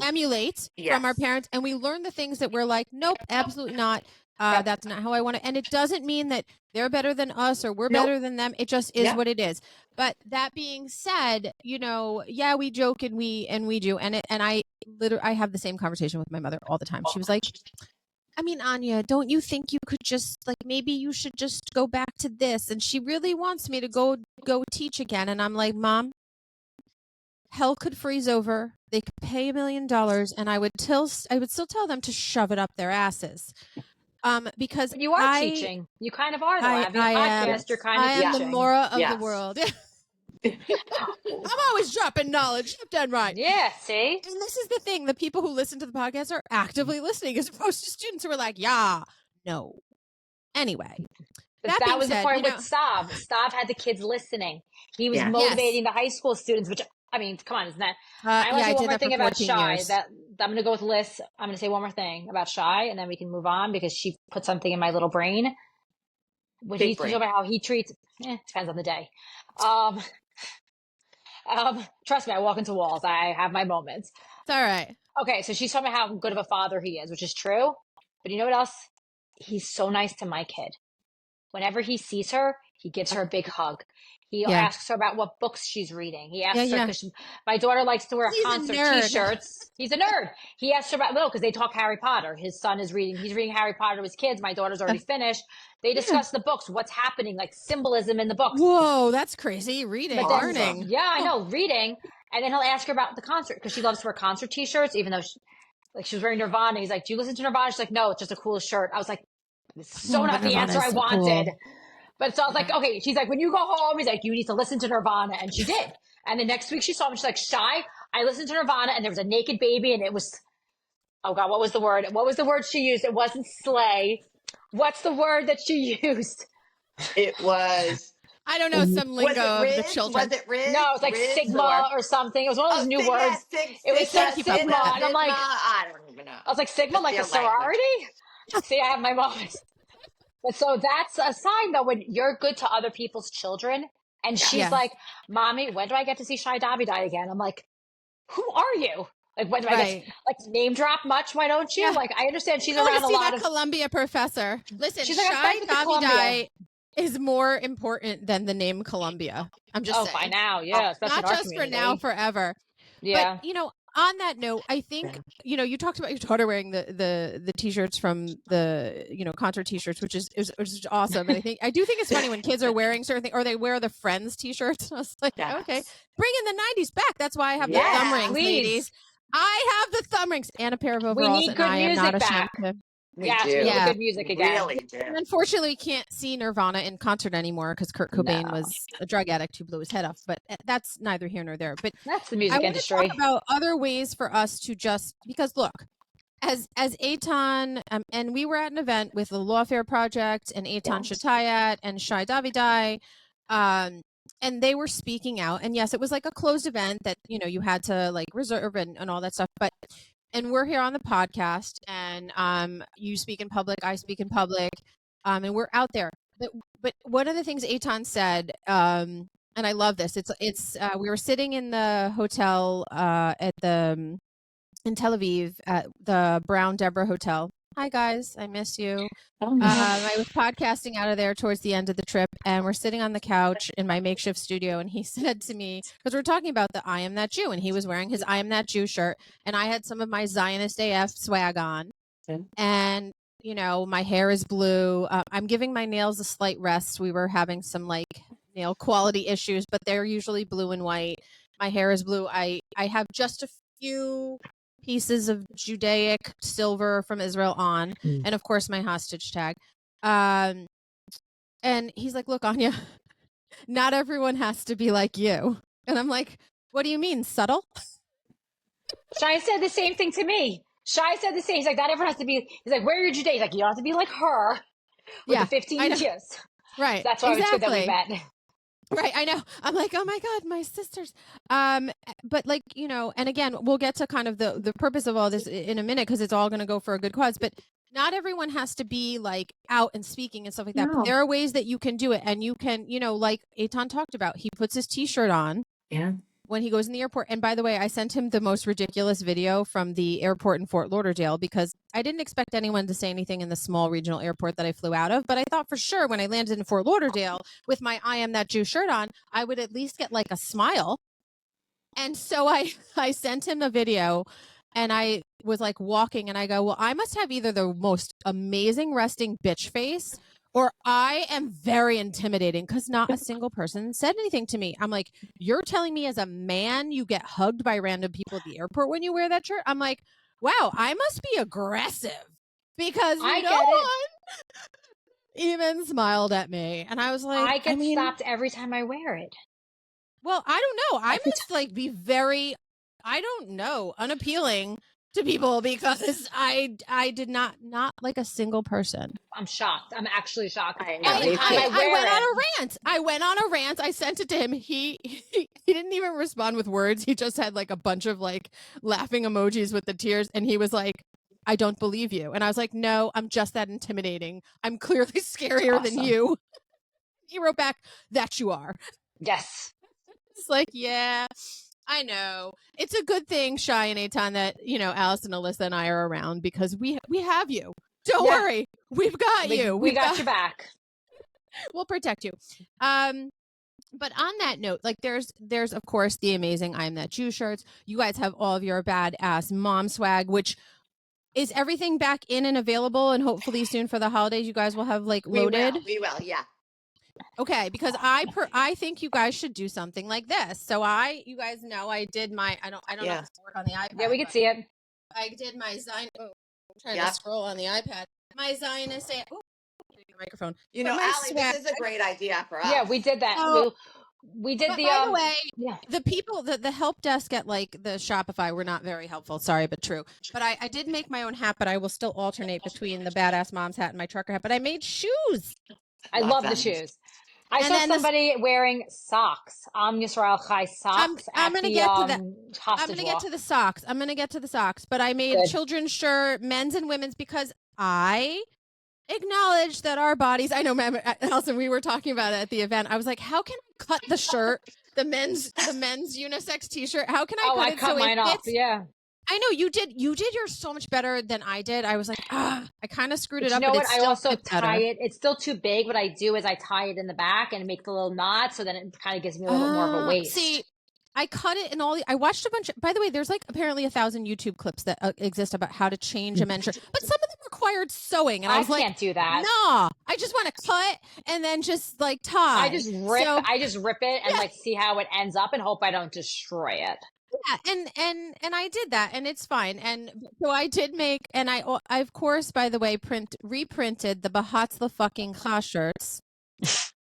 emulate from our parents, and we learn the things that we're like, nope, absolutely not. That's not how I want to. And it doesn't mean that they're better than us or we're better than them. It just is what it is. But that being said, we joke and we do. And I have the same conversation with my mother all the time. She was like, I mean, Anya, don't you think you could just like maybe you should just go back to this? And she really wants me to go teach again. And I'm like, Mom, hell could freeze over. They could pay $1 million, and I would still tell them to shove it up their asses. Because But you are teaching. You kind of are, though. Having a podcast, you're kind of I am the teaching. Mora of the world. I'm always dropping knowledge left and right. Yeah, see? And this is the thing. The people who listen to the podcast are actively listening as opposed to students who are like, yeah, no. Anyway. But that was the part with Stav. Stav had the kids listening. He was motivating the high school students, which, I mean, come on, isn't that? I want to say one more thing about Shy. That I'm going to go with Lyss. I'm going to say one more thing about Shy, and then we can move on because she put something in my little brain. When he's talking about how he treats, depends on the day. Trust me, I walk into walls. I have my moments. It's all right. Okay, so she's talking about how good of a father he is, which is true. But you know what else? He's so nice to my kid. Whenever he sees her, he gives her a big hug. He asks her about what books she's reading. He asks her because my daughter likes to wear concert T-shirts. He's a nerd. He asks her about because they talk Harry Potter. His son is reading. He's reading Harry Potter to his kids. My daughter's already finished. They discuss the books, what's happening, like symbolism in the books. Whoa, that's crazy. Reading, learning. Yeah, I know, reading. And then he'll ask her about the concert because she loves to wear concert T-shirts, even though she was wearing Nirvana. He's like, "Do you listen to Nirvana?" She's like, "No, it's just a cool shirt." I was like, "So not the answer I wanted." Cool. But so I was like, okay, she's like, when you go home, he's like, you need to listen to Nirvana. And she did. And the next week she saw me, she's like, Shy, I listened to Nirvana and there was a naked baby and it was, oh God, what was the word? What was the word she used? It wasn't slay. What's the word that she used? It was, I don't know, some lingo of the children. Was it Riz? No, it was like Sigma or something. It was one of those new words. It was Sigma. And I'm like, I don't even know. I was like, Sigma, like a sorority? See, I have my moments. But so that's a sign, though, when you're good to other people's children. And she's like, Mommy, when do I get to see Shy Davide again? I'm like, who are you? Like, when do I get to, like, name drop much? Why don't you? Like, I understand she's around a lot of Columbia professor. Listen, she's Shy Davide is more important than the name Columbia. I'm just saying. By now, yeah. Not just for now, forever. Yeah. But, on that note, I think, you talked about your daughter wearing the T-shirts from the, concert T-shirts, which is awesome. And I do think it's funny when kids are wearing certain things, or they wear the Friends T-shirts. I was like, okay, bringing the 90s back. That's why I have the thumb rings, ladies. I have the thumb rings and a pair of overalls. We need good music back. We do. Good music again. Really do. And unfortunately, we can't see Nirvana in concert anymore because Kurt Cobain was a drug addict who blew his head off. But that's neither here nor there. But that's the music industry. I want to talk about other ways for us to because look, as Eitan, and we were at an event with the Lawfare Project and Eitan Shatayat and Shy Davide, and they were speaking out. And yes, it was like a closed event that you had to like reserve and all that stuff. And we're here on the podcast, and you speak in public, I speak in public, and we're out there. But one of the things Eitan said, and I love this. It's we were sitting in the hotel in Tel Aviv at the Brown Deborah Hotel. Hi guys, I miss you. I was podcasting out of there towards the end of the trip, and we're sitting on the couch in my makeshift studio, and he said to me, because we're talking about the I Am That Jew, and he was wearing his I Am That Jew shirt, and I had some of my Zionist AF swag on, and my hair is blue. I'm giving my nails a slight rest. We were having some like nail quality issues, but they're usually blue and white. My hair is blue. I have just a few pieces of Judaic silver from Israel on, and of course my hostage tag. And he's like, look, Anya, not everyone has to be like you. And I'm like, what do you mean, subtle? Shai said the same thing to me. Shai said the same. He's like, not everyone has to be. He's like, where are your Judaic? He's like, you don't have to be like her with the 15 inches. Right. That's why it's good that we met. Right, I know. I'm like, oh my God, my sisters. But like, and again, we'll get to kind of the purpose of all this in a minute because it's all going to go for a good cause. But not everyone has to be like out and speaking and stuff like that. No. But there are ways that you can do it, and you can, like Eitan talked about. He puts his T-shirt on. Yeah. When he goes in the airport. And by the way, I sent him the most ridiculous video from the airport in Fort Lauderdale because I didn't expect anyone to say anything in the small regional airport that I flew out of. But I thought for sure when I landed in Fort Lauderdale with my I Am That Jew shirt on, I would at least get like a smile. And so I sent him a video, and I was like walking, and I go, well, I must have either the most amazing resting bitch face, or I am very intimidating, because not a single person said anything to me. I'm like, you're telling me as a man you get hugged by random people at the airport when you wear that shirt? I'm like, wow, I must be aggressive, because I no get it. one even smiled at me. And I was like, I get mean, stopped every time I wear it. well, I don't know. I Every must like be very, I don't know, unappealing to people, because I did not like a single person. I'm shocked. I'm actually shocked. I know, Every me time too. I I wear went it. on a rant. I went on a rant. I sent it to him. He didn't even respond with words. He just had like a bunch of like laughing emojis with the tears, and he was like, I don't believe you. And I was like, no, I'm just that intimidating. I'm clearly scarier than Awesome. you. He wrote back, that you are. Yes. It's like, yeah, I know. It's a good thing, Shy and Eitan, that, Alison, Alyssa, and I are around, because we have you. Don't Yeah. worry. We've got you. We got your back. We'll protect you. But on that note, like there's of course the amazing I'm That Jew shirts. You guys have all of your badass mom swag, which is everything back in and available, and hopefully soon for the holidays you guys will have like loaded. We will, yeah. Okay, because I think you guys should do something like this. So you guys know I did my I don't know if it's work on the iPad. Yeah, we can see it. I did my Zion. Oh, I'm trying to scroll on the iPad. My Zionist AF. Oh, microphone. Allie, this is a great idea for us. Yeah, we did that. So, we did the. By the way, yeah. the people, the help desk at like the Shopify were not very helpful. Sorry, but true. But I did make my own hat, but I will still alternate between the badass mom's hat and my trucker hat. But I made shoes. I love the shoes. I saw somebody wearing socks. Yisrael Chai socks. I'm gonna get to that. I'm gonna get to the socks. I'm gonna get to the socks. But I made children's shirt, men's and women's, because I acknowledge that our bodies. I know, Alison, we were talking about it at the event. I was like, how can I cut the shirt, the men's unisex T-shirt? How can I cut it so mine off? Yeah. I know you did yours so much better than I did. I was like, I kind of screwed it up. You know what? I also tie it. It's still too big. What I do is I tie it in the back and make the little knot, so then it kind of gives me a little bit more of a waist. See, I cut it in I watched a bunch. By the way, there's like apparently 1,000 YouTube clips that exist about how to change a men's shirt, but some of them required sewing, and I was like, can't do that. Nah, I just want to cut and then just like tie. I just rip it and like see how it ends up and hope I don't destroy it. Yeah, and I did that, and it's fine. And so I did make, and I of course, by the way, reprinted the Bahatzla fucking Cha shirts.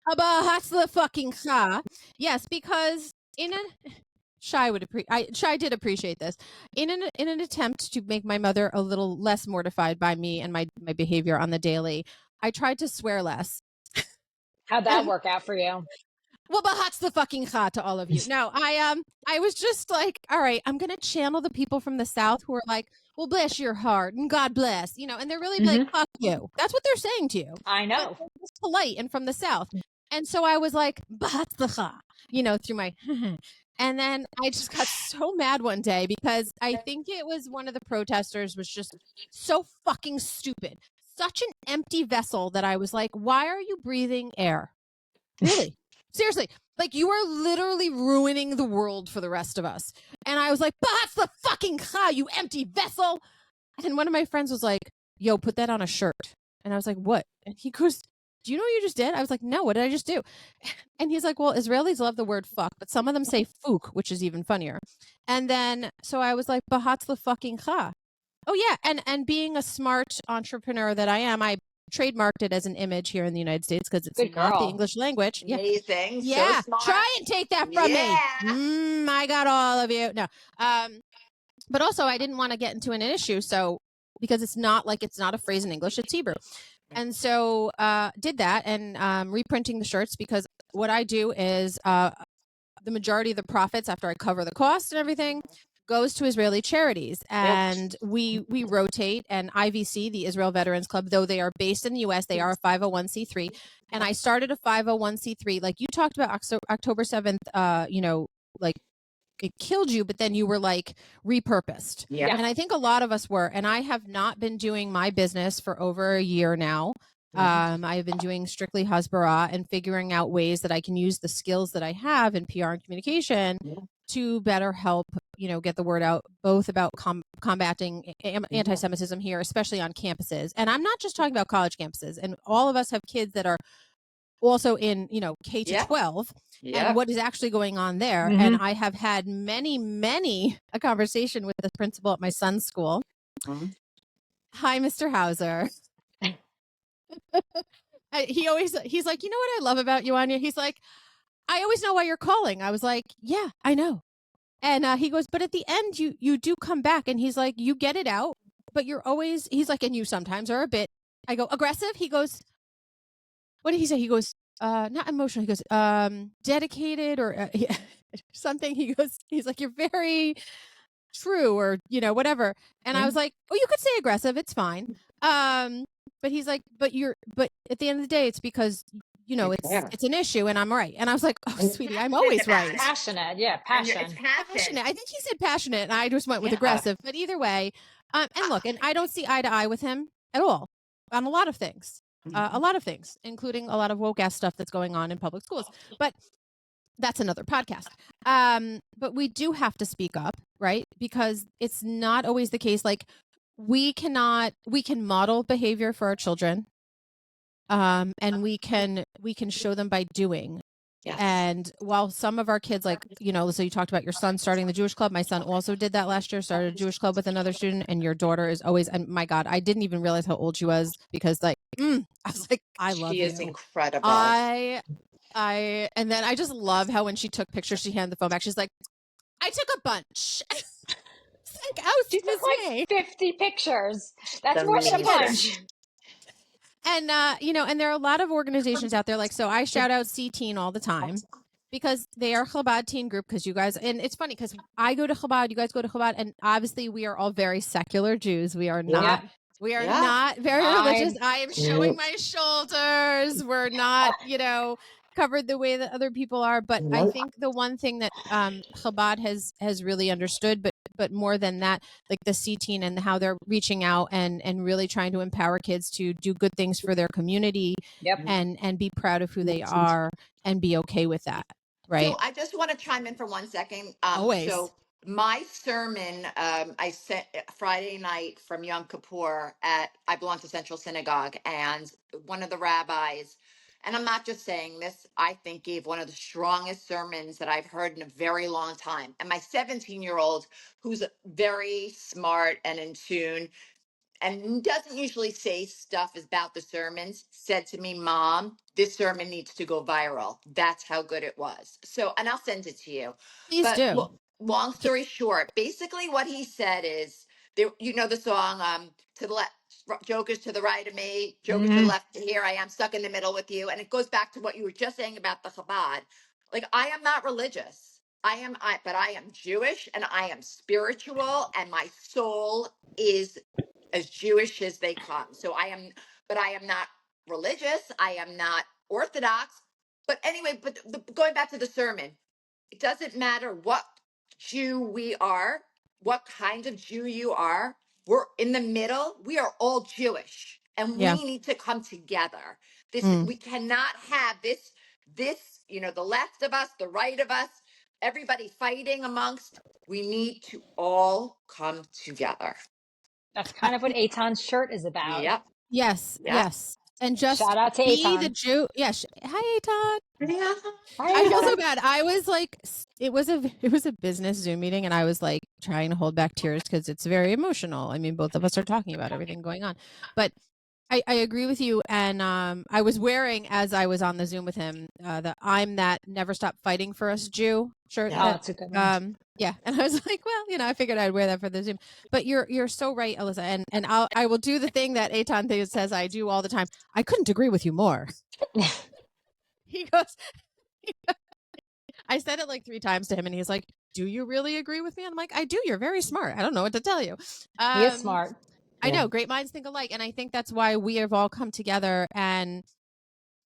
Bahatzla fucking Cha. Yes, because Shy did appreciate this. In an attempt to make my mother a little less mortified by me and my behavior on the daily, I tried to swear less. How'd that work out for you? Well, Bahatzla fucking Cha to all of you. No, I was just like, all right, I'm gonna channel the people from the South who are like, well, bless your heart and God bless, and they're really like, fuck you. That's what they're saying to you. I know. It's polite and from the South. And so I was like, Bahatzla Cha, through my, and then I just got so mad one day because I think it was one of the protesters was just so fucking stupid, such an empty vessel that I was like, why are you breathing air? Really? Seriously, like you are literally ruining the world for the rest of us. And I was like, Bahatzla fucking Cha, you empty vessel. And one of my friends was like, yo, put that on a shirt. And I was like, what? And he goes, do you know what you just did? I was like, no, what did I just do? And he's like, well, Israelis love the word fuck, but some of them say fook, which is even funnier. And then, so I was like, Bahatzla fucking Cha. Oh yeah. And being a smart entrepreneur that I am, I trademarked it as an image here in the United States because it's not the English language. Amazing. Yeah. So smart. Try and take that from me. I got all of you. No. But also I didn't want to get into an issue. So because it's not a phrase in English, it's Hebrew. And so did that and reprinting the shirts because what I do is the majority of the profits after I cover the cost and everything goes to Israeli charities. And we rotate, and IVC, the Israel Veterans Club, though they are based in the US, they are a 501c3. And I started a 501c3, like you talked about October 7th, like it killed you, but then you were like repurposed. Yeah. And I think a lot of us were, and I have not been doing my business for over a year now. I've been doing strictly Hasbara and figuring out ways that I can use the skills that I have in PR and communication to better help, get the word out, both about combating anti-Semitism here, especially on campuses. And I'm not just talking about college campuses. And all of us have kids that are also in, K to 12 and what is actually going on there. And I have had many a conversation with the principal at my son's school. Hi, Mr. Hauser. He's like, you know what I love about you, Anya? He's like, I always know why you're calling. I was like, yeah, I know. And he goes, but at the end, you do come back. And he's like, you get it out, but he's like, and you sometimes are a bit, I go, aggressive. He goes, what did he say? He goes, not emotional. He goes, dedicated or something. He's like, you're very true or, whatever. And I was like, oh, you could say aggressive. It's fine. But he's like, but at the end of the day, it's because, it's an issue and I'm right. And I was like, oh, sweetie, I'm always right. Passionate. Yeah. Passionate. Passionate. I think he said passionate and I just went with aggressive, but either way. And look, and I don't see eye to eye with him at all on a lot of things, including a lot of woke ass stuff that's going on in public schools. But that's another podcast. But we do have to speak up, right? Because it's not always the case. Like we can model behavior for our children. And we can show them by doing. Yes. And while some of our kids, like, so you talked about your son starting the Jewish club. My son also did that last year, started a Jewish club with another student. And your daughter is always, and my God, I didn't even realize how old she was because I was like, I love you. She is incredible. And then I just love how when she took pictures, she handed the phone back. She's like, I took a bunch. Like, oh, she took like 50 pictures. That's more than a bunch. And, and there are a lot of organizations out there. Like, so I shout out C-Teen all the time because they are Chabad teen group. Because you guys, and it's funny because I go to Chabad, you guys go to Chabad, and obviously we are all very secular Jews. We are not. We are not very religious. I am showing my shoulders. We're not, covered the way that other people are. But I think the one thing that Chabad has really understood, but more than that, like the C-Teen and how they're reaching out and really trying to empower kids to do good things for their community and be proud of who they are and be okay with that. Right. So I just want to chime in for 1 second. Always. So my sermon, I sent Friday night from Yom Kippur I belong to Central Synagogue, and one of the rabbis, and I'm not just saying this, I think gave one of the strongest sermons that I've heard in a very long time. And my 17-year-old, who's very smart and in tune, and doesn't usually say stuff about the sermons, said to me, Mom, this sermon needs to go viral. That's how good it was. So, and I'll send it to you. Please do. Long story short, basically what he said is, the song, to the left, Joker's to the right of me, Joker's to the left, here I am stuck in the middle with you. And it goes back to what you were just saying about the Chabad. Like, I am not religious. But I am Jewish and I am spiritual and my soul is as Jewish as they come. So I am not religious. I am not Orthodox. But anyway, going back to the sermon, it doesn't matter what Jew we are, what kind of Jew you are. We're in the middle. We are all Jewish, and we need to come together. We cannot have this, the left of us, the right of us, everybody fighting amongst. We need to all come together. That's kind of what Eitan's shirt is about. Yep. Yes. And just shout out to be Eitan. the Jew. Yes. Hi, Eitan. Yeah. I feel so bad. I was like, it was a business Zoom meeting, and I was like trying to hold back tears because it's very emotional. I mean, both of us are talking about everything going on, but I agree with you. And I was wearing, as I was on the Zoom with him, the "I'm that never stop fighting for us Jew" shirt. Yeah, that's a good one. Yeah, and I was like, well, I figured I'd wear that for the Zoom. But you're so right, Alyssa, and I will do the thing that Eitan says I do all the time. I couldn't agree with you more. He goes, I said it like 3 times to him, and he's like, "Do you really agree with me?" And I'm like, "I do. You're very smart. I don't know what to tell you." He is smart. I know, great minds think alike, and I think that's why we have all come together. And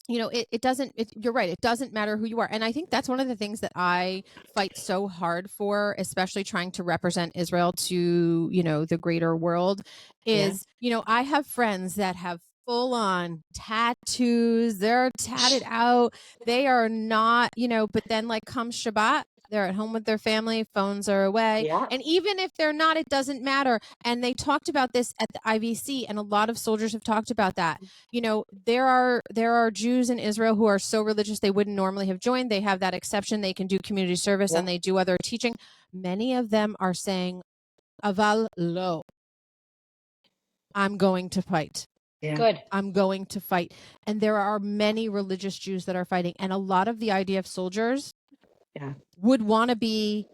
it doesn't. You're right. It doesn't matter who you are, and I think that's one of the things that I fight so hard for, especially trying to represent Israel to the greater world. Is I have friends that have full on tattoos. They're tatted out. They are not, but then like come Shabbat, they're at home with their family, phones are away. Yeah. And even if they're not, it doesn't matter. And they talked about this at the IVC, and a lot of soldiers have talked about that. There are Jews in Israel who are so religious they wouldn't normally have joined. They have that exception. They can do community service and they do other teaching. Many of them are saying, Aval lo, I'm going to fight. Yeah. Good. I'm going to fight. And there are many religious Jews that are fighting. And a lot of the IDF soldiers would want to be,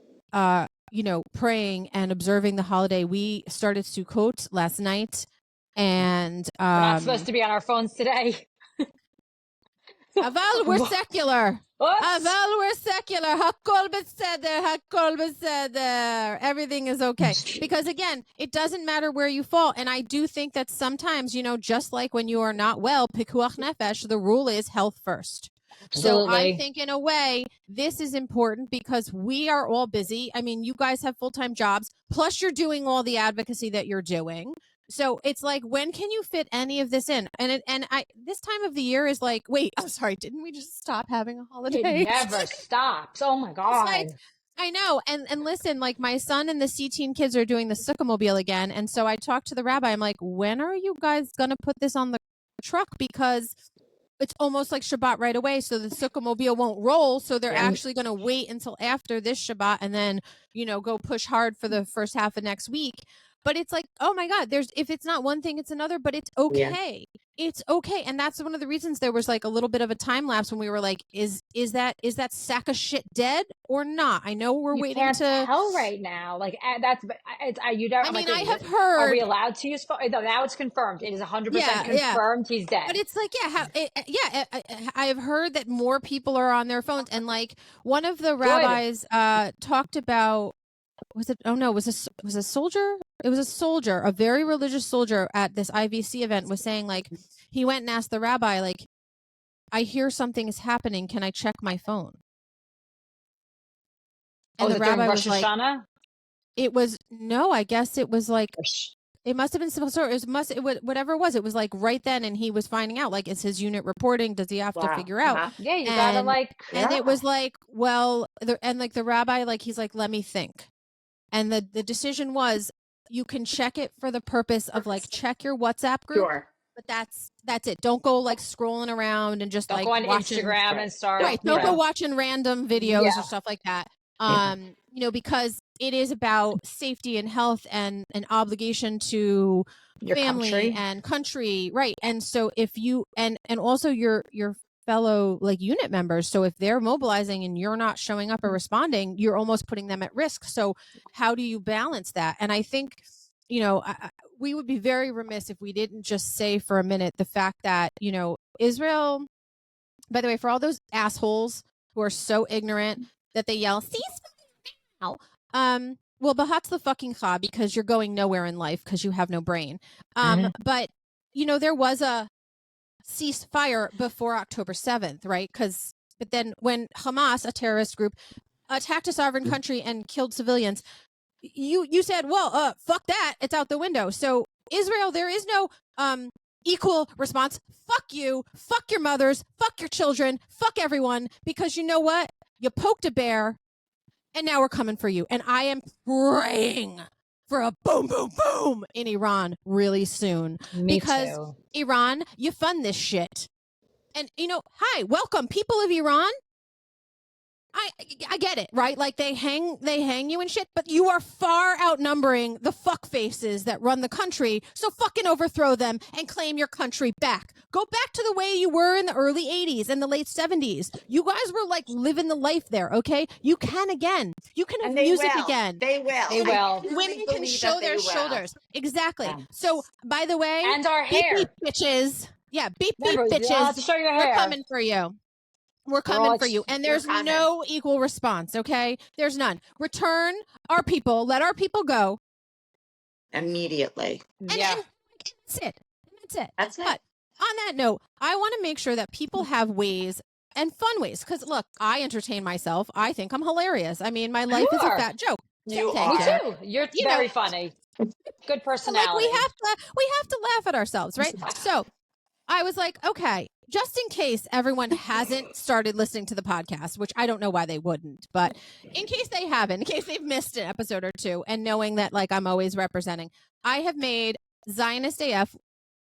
praying and observing the holiday. We started Sukkot last night. And We're not supposed to be on our phones today. Aval, we're secular. Oops. Aval, we're secular. Hakol beseder, hakol beseder. Everything is okay. Because again, it doesn't matter where you fall. And I do think that sometimes, just like when you are not well, pikuach nefesh, the rule is health first. Absolutely. So I think in a way, this is important because we are all busy. I mean, you guys have full-time jobs, plus you're doing all the advocacy that you're doing. So it's like, when can you fit any of this in? And this time of the year is like, wait, I'm sorry, didn't we just stop having a holiday? It never stops. Oh my God. Like, I know. And listen, like my son and the C-teen kids are doing the Sukkah-mobile again. And so I talked to the rabbi. I'm like, when are you guys going to put this on the truck? Because it's almost like Shabbat right away. So the Sukkah-mobile won't roll. So they're actually going to wait until after this Shabbat and then, go push hard for the first half of next week. But it's like, oh my God, if it's not one thing, it's another, but it's okay. Yeah. It's okay. And that's one of the reasons there was like a little bit of a time lapse when we were like, is that sack of shit dead or not? I know we're waiting can't to tell right now. Like that's, you don't. I mean, like, I have heard. Are we allowed to use phone? No, now it's confirmed. It is 100% confirmed. He's dead. But it's like, I have heard that more people are on their phones. And like one of the rabbis talked about, was it a soldier? It was a soldier, a very religious soldier at this IVC event was saying like, he went and asked the rabbi, like, I hear something is happening. Can I check my phone? And the rabbi was like, I guess it was like, it must have been civil service. Whatever it was like right then. And he was finding out, like, is his unit reporting? Does he have to figure out? Yeah, you gotta like. And it was like, well, the rabbi, like, he's like, let me think. And the decision was, you can check it for the purpose of like, check your WhatsApp group. Sure. But that's it. Don't go like scrolling around and just don't like go on watching, Instagram and start. Right. Don't go watching random videos or stuff like that. Because it is about safety and health and an obligation to your family and country. Right. And so if you, and also your fellow like unit members. So if they're mobilizing and you're not showing up or responding, you're almost putting them at risk. So how do you balance that? And I think, we would be very remiss if we didn't just say for a minute the fact that, Israel, by the way, for all those assholes who are so ignorant that they yell, ceasefire now. Well, bahat's the fucking cha, because you're going nowhere in life because you have no brain. But, there was a ceasefire before October 7th, right? But then when Hamas, a terrorist group, attacked a sovereign country and killed civilians, you said, well, fuck that, it's out the window. So Israel, there is no equal response. Fuck you, fuck your mothers, fuck your children, fuck everyone, because you know what? You poked a bear, and now we're coming for you. And I am praying for a boom, boom, boom in Iran really soon. Because Iran, you fund this shit. And, hi, welcome, people of Iran. I get it, right? Like they hang you and shit, but you are far outnumbering the fuck faces that run the country. So fucking overthrow them and claim your country back. Go back to the way you were in the early 80s and the late 70s. You guys were like living the life there, okay? You can again. You can have music again. They will. They will. Women can show their shoulders. Exactly. Yeah. So, by the way, and our hair, beep, bitches. Yeah, beep, bitches. To show your hair. We're coming for you. We're coming for you. And there's no equal response, okay? There's none. Return our people. Let our people go. Immediately. And that's it. That's it. But on that note, I want to make sure that people have ways and fun ways. Because, look, I entertain myself. I think I'm hilarious. I mean, my life is a fat joke. You are. Me too. You're very funny. Good personality. Like we have to laugh at ourselves, right? So I was like, okay, just in case everyone hasn't started listening to the podcast, which I don't know why they wouldn't, but in case they haven't, in case they've missed an episode or two, and knowing that like I'm always representing, I have made Zionist AF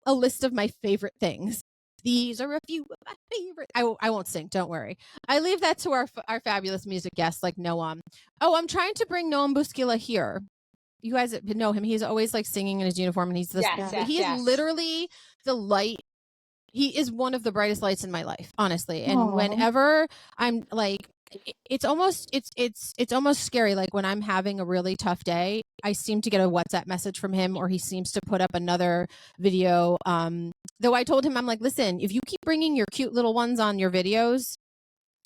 a list of my favorite things. These are a few of my favorite. I won't sing. Don't worry. I leave that to our fabulous music guests like Noam. Oh, I'm trying to bring Noam Busquila here. You guys know him. He's always like singing in his uniform, and he's this. He is literally the light. He is one of the brightest lights in my life, honestly. And Aww. whenever I'm like, it's almost scary. Like when I'm having a really tough day, I seem to get a WhatsApp message from him, or he seems to put up another video. Though I told him, I'm like, listen, if you keep bringing your cute little ones on your videos,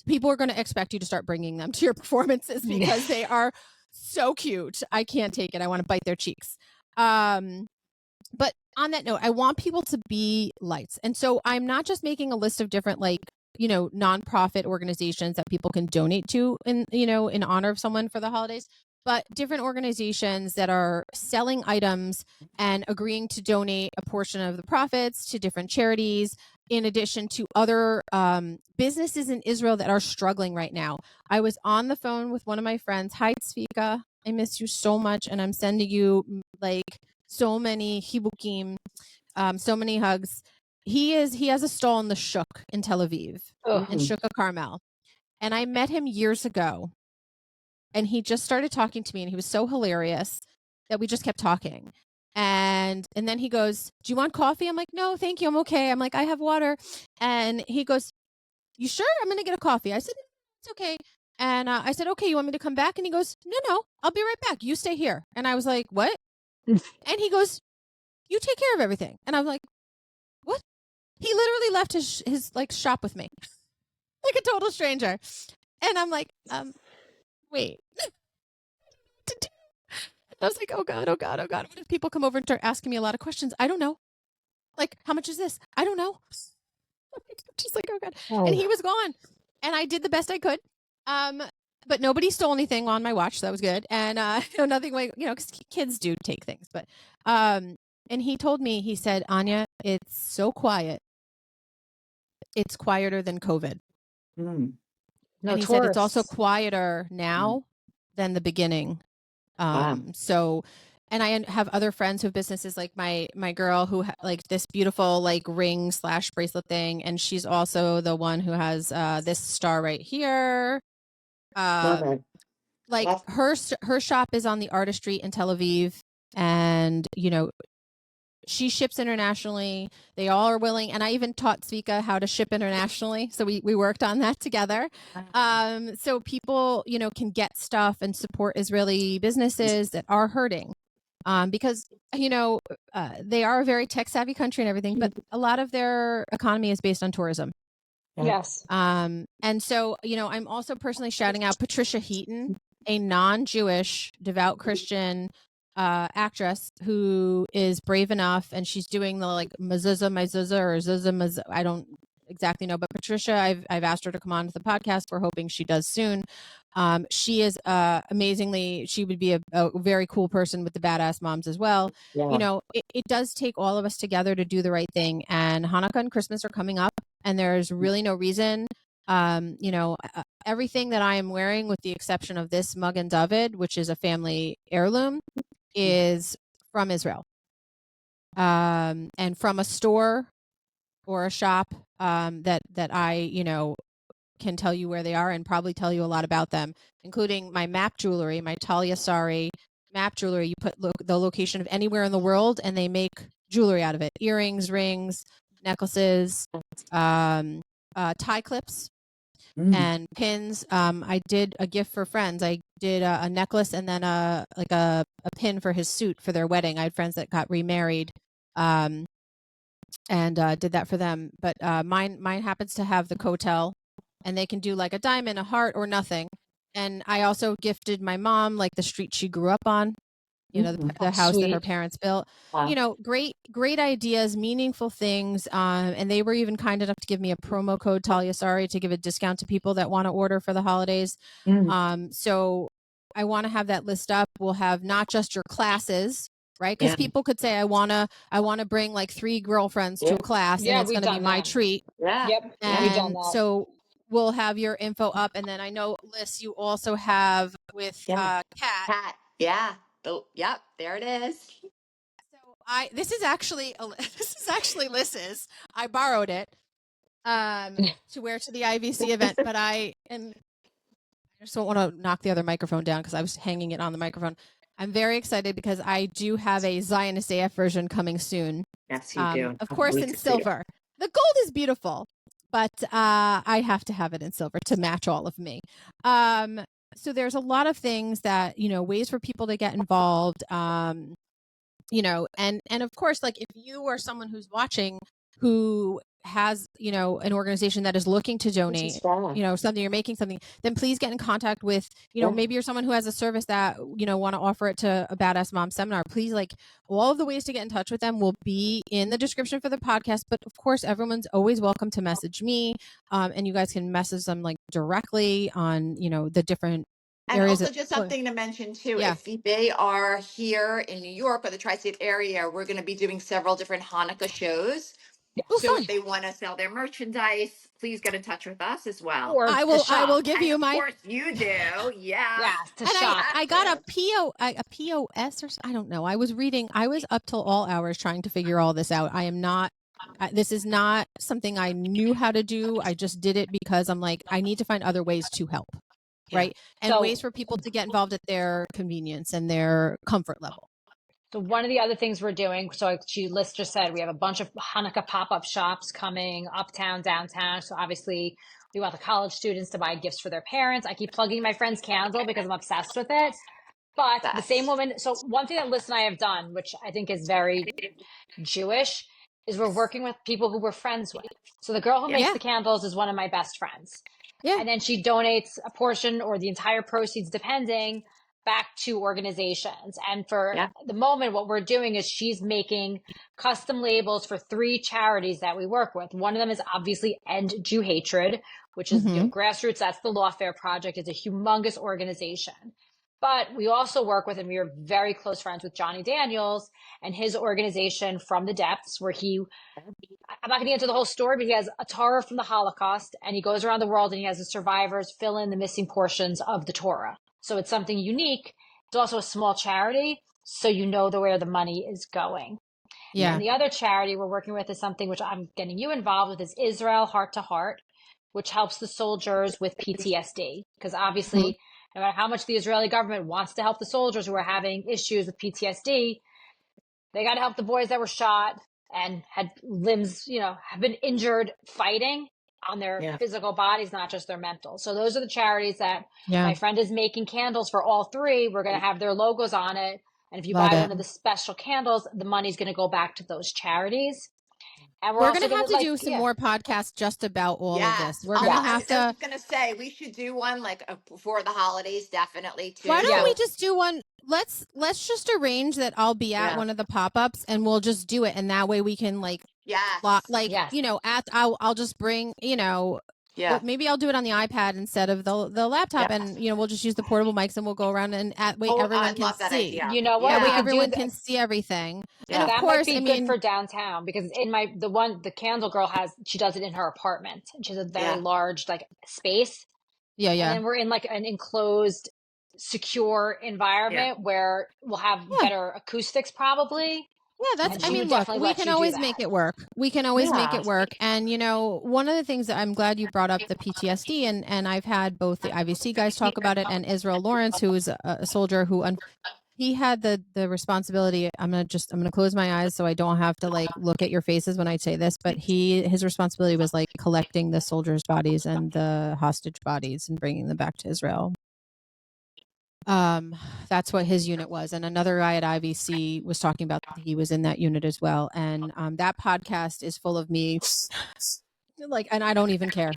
people are going to expect you to start bringing them to your performances because they are so cute. I can't take it. I want to bite their cheeks. But on that note, I want people to be lights. And so I'm not just making a list of different, like, you know, nonprofit organizations that people can donate to in, you know, in honor of someone for the holidays, but different organizations that are selling items and agreeing to donate a portion of the profits to different charities, in addition to other businesses in Israel that are struggling right now. I was on the phone with one of my friends. Hi, Tzvika. I miss you so much. And I'm sending you like so many hibukim, so many hugs. He has a stall in the Shuk in Tel Aviv, in Shuk Carmel. And I met him years ago. And he just started talking to me, and he was so hilarious that we just kept talking. And then he goes, do you want coffee? I'm like, no, thank you. I'm okay. I'm like, I have water. And he goes, you sure? I'm going to get a coffee. I said, it's okay. And I said, okay, you want me to come back? And he goes, no, I'll be right back. You stay here. And I was like, what? And he goes, you take care of everything. And I'm like, what? He literally left his like shop with me, like a total stranger. And I'm like, wait. I was like, oh God. What if people come over and start asking me a lot of questions? I don't know. Like, how much is this? I don't know. Just like, oh God. Oh. And he was gone. And I did the best I could. But nobody stole anything on my watch. So that was good. And nothing like, you know, because kids do take things. But and he told me, he said, Anya, it's so quiet. It's quieter than COVID. No and he said it's also quieter now than the beginning. So, and I have other friends who have businesses, like my girl who like this beautiful like ring / bracelet thing, and she's also the one who has this star right here. Like her shop is on the artistry in Tel Aviv, and you know, she ships internationally. They all are willing, and I even taught Tzvika how to ship internationally. So we worked on that together. So people, you know, can get stuff and support Israeli businesses that are hurting, because you know they are a very tech savvy country and everything, but a lot of their economy is based on tourism. Yes. And so you know, I'm also personally shouting out Patricia Heaton, a non-Jewish devout Christian actress who is brave enough, and she's doing the like mezuzah or zuzah. I don't exactly know, but Patricia, I've asked her to come on to the podcast. We're hoping she does soon. She is amazingly, she would be a very cool person with the badass moms as well. Yeah. You know, it does take all of us together to do the right thing, and Hanukkah and Christmas are coming up, and there's really no reason. You know, everything that I am wearing, with the exception of this Magen David, which is a family heirloom, is from Israel, and from a store or a shop that I, you know, can tell you where they are and probably tell you a lot about them, including my map jewelry, my Talia Sari map jewelry. You put the location of anywhere in the world, and they make jewelry out of it: earrings, rings, necklaces, tie clips. And pins. I did a gift for friends. I did a necklace and then a pin for his suit for their wedding. I had friends that got remarried, and did that for them. But mine happens to have the kotel, and they can do like a diamond, a heart, or nothing. And I also gifted my mom like the street she grew up on. You know, the house that her parents built. Wow. You know, great ideas, meaningful things. And they were even kind enough to give me a promo code, Talia Sari, to give a discount to people that want to order for the holidays. So I want to have that list up. We'll have not just your classes, right? Because people could say, I wanna bring like 3 girlfriends to a class, and it's we've gonna be done my that. treat. Yeah. Yep, we've done And that. so we'll have your info up, and then I know, Lyss, you also have with Kat. Cat. Yeah. Oh, yep. There it is. So this is actually Lyss's. I borrowed it to wear to the IVC event, but I just don't want to knock the other microphone down because I was hanging it on the microphone. I'm very excited because I do have a Zionist AF version coming soon. Yes, you do. Of course, in silver. The gold is beautiful, but I have to have it in silver to match all of me. So there's a lot of things that, ways for people to get involved. And of course, like if you are someone who's watching who has, an organization that is looking to donate, something, you're making something, then please get in contact with, maybe you're someone who has a service that, want to offer it to a Badass Mom seminar. Please, like, all of the ways to get in touch with them will be in the description for the podcast. But of course, everyone's always welcome to message me. And you guys can message them like directly on, the different and areas. Also, just something to mention too, Yeah. if they are here in New York or the tri-state area, we're going to be doing several different Hanukkah shows. So if they want to sell their merchandise, please get in touch with us as well. Or I will give you my. Of course you do. Yeah. Yeah, to And shop. I got a POS or I don't know. I was up till all hours trying to figure all this out. I am not. This is not something I knew how to do. I just did it because I'm like, I need to find other ways to help, right? And ways for people to get involved at their convenience and their comfort level. So one of the other things we're doing, Lyss just said, we have a bunch of Hanukkah pop-up shops coming uptown, downtown. So obviously we want the college students to buy gifts for their parents. I keep plugging my friend's candle because I'm obsessed with it. But the same woman, so one thing that Lyss and I have done, which I think is very Jewish, is we're working with people who we're friends with. So the girl who makes the candles is one of my best friends. Yeah. And then she donates a portion or the entire proceeds, depending, back to organizations. And for the moment, what we're doing is she's making custom labels for 3 charities that we work with. One of them is obviously End Jew Hatred, which is grassroots. That's the Lawfare Project. It's a humongous organization. But we also work with, and we are very close friends with Johnny Daniels and his organization From the Depths, where I'm not going to get into the whole story, but he has a Torah from the Holocaust, and he goes around the world and he has the survivors fill in the missing portions of the Torah. So it's something unique. It's also a small charity, so where the money is going. Yeah. And the other charity we're working with is something which I'm getting you involved with, is Israel Heart to Heart, which helps the soldiers with PTSD. Because obviously, no matter how much the Israeli government wants to help the soldiers who are having issues with PTSD, they got to help the boys that were shot and had limbs, have been injured fighting on their physical bodies, not just their mental. So those are the charities that my friend is making candles for all 3. We're going to have their logos on it. And if you buy one of the special candles, the money's going to go back to those charities. And we're going to have to do some more podcasts just about all of this. We're going to have to. I was going to say, we should do one like before the holidays, definitely too. Why don't we just do one? Let's just arrange that I'll be at one of the pop-ups and we'll just do it. And that way we can I'll just bring, maybe I'll do it on the iPad instead of the laptop, and we'll just use the portable mics and we'll go around and everyone can see. You know what? Everyone can see everything. And of course, might be good for downtown, because the candle girl she does it in her apartment. She has a very large space. Yeah. And then we're in an enclosed, secure environment where we'll have better acoustics probably. Yeah, look, we can always make it work. We can always make it work. And, one of the things that I'm glad you brought up the PTSD, and I've had both the IVC guys talk about it, and Israel Lawrence, who is a soldier who he had the responsibility. I'm going to close my eyes so I don't have to look at your faces when I say this, but his responsibility was collecting the soldiers' bodies and the hostage bodies and bringing them back to Israel. That's what his unit was. And another guy at IVC was talking about he was in that unit as well. And that podcast is full of me and I don't even care,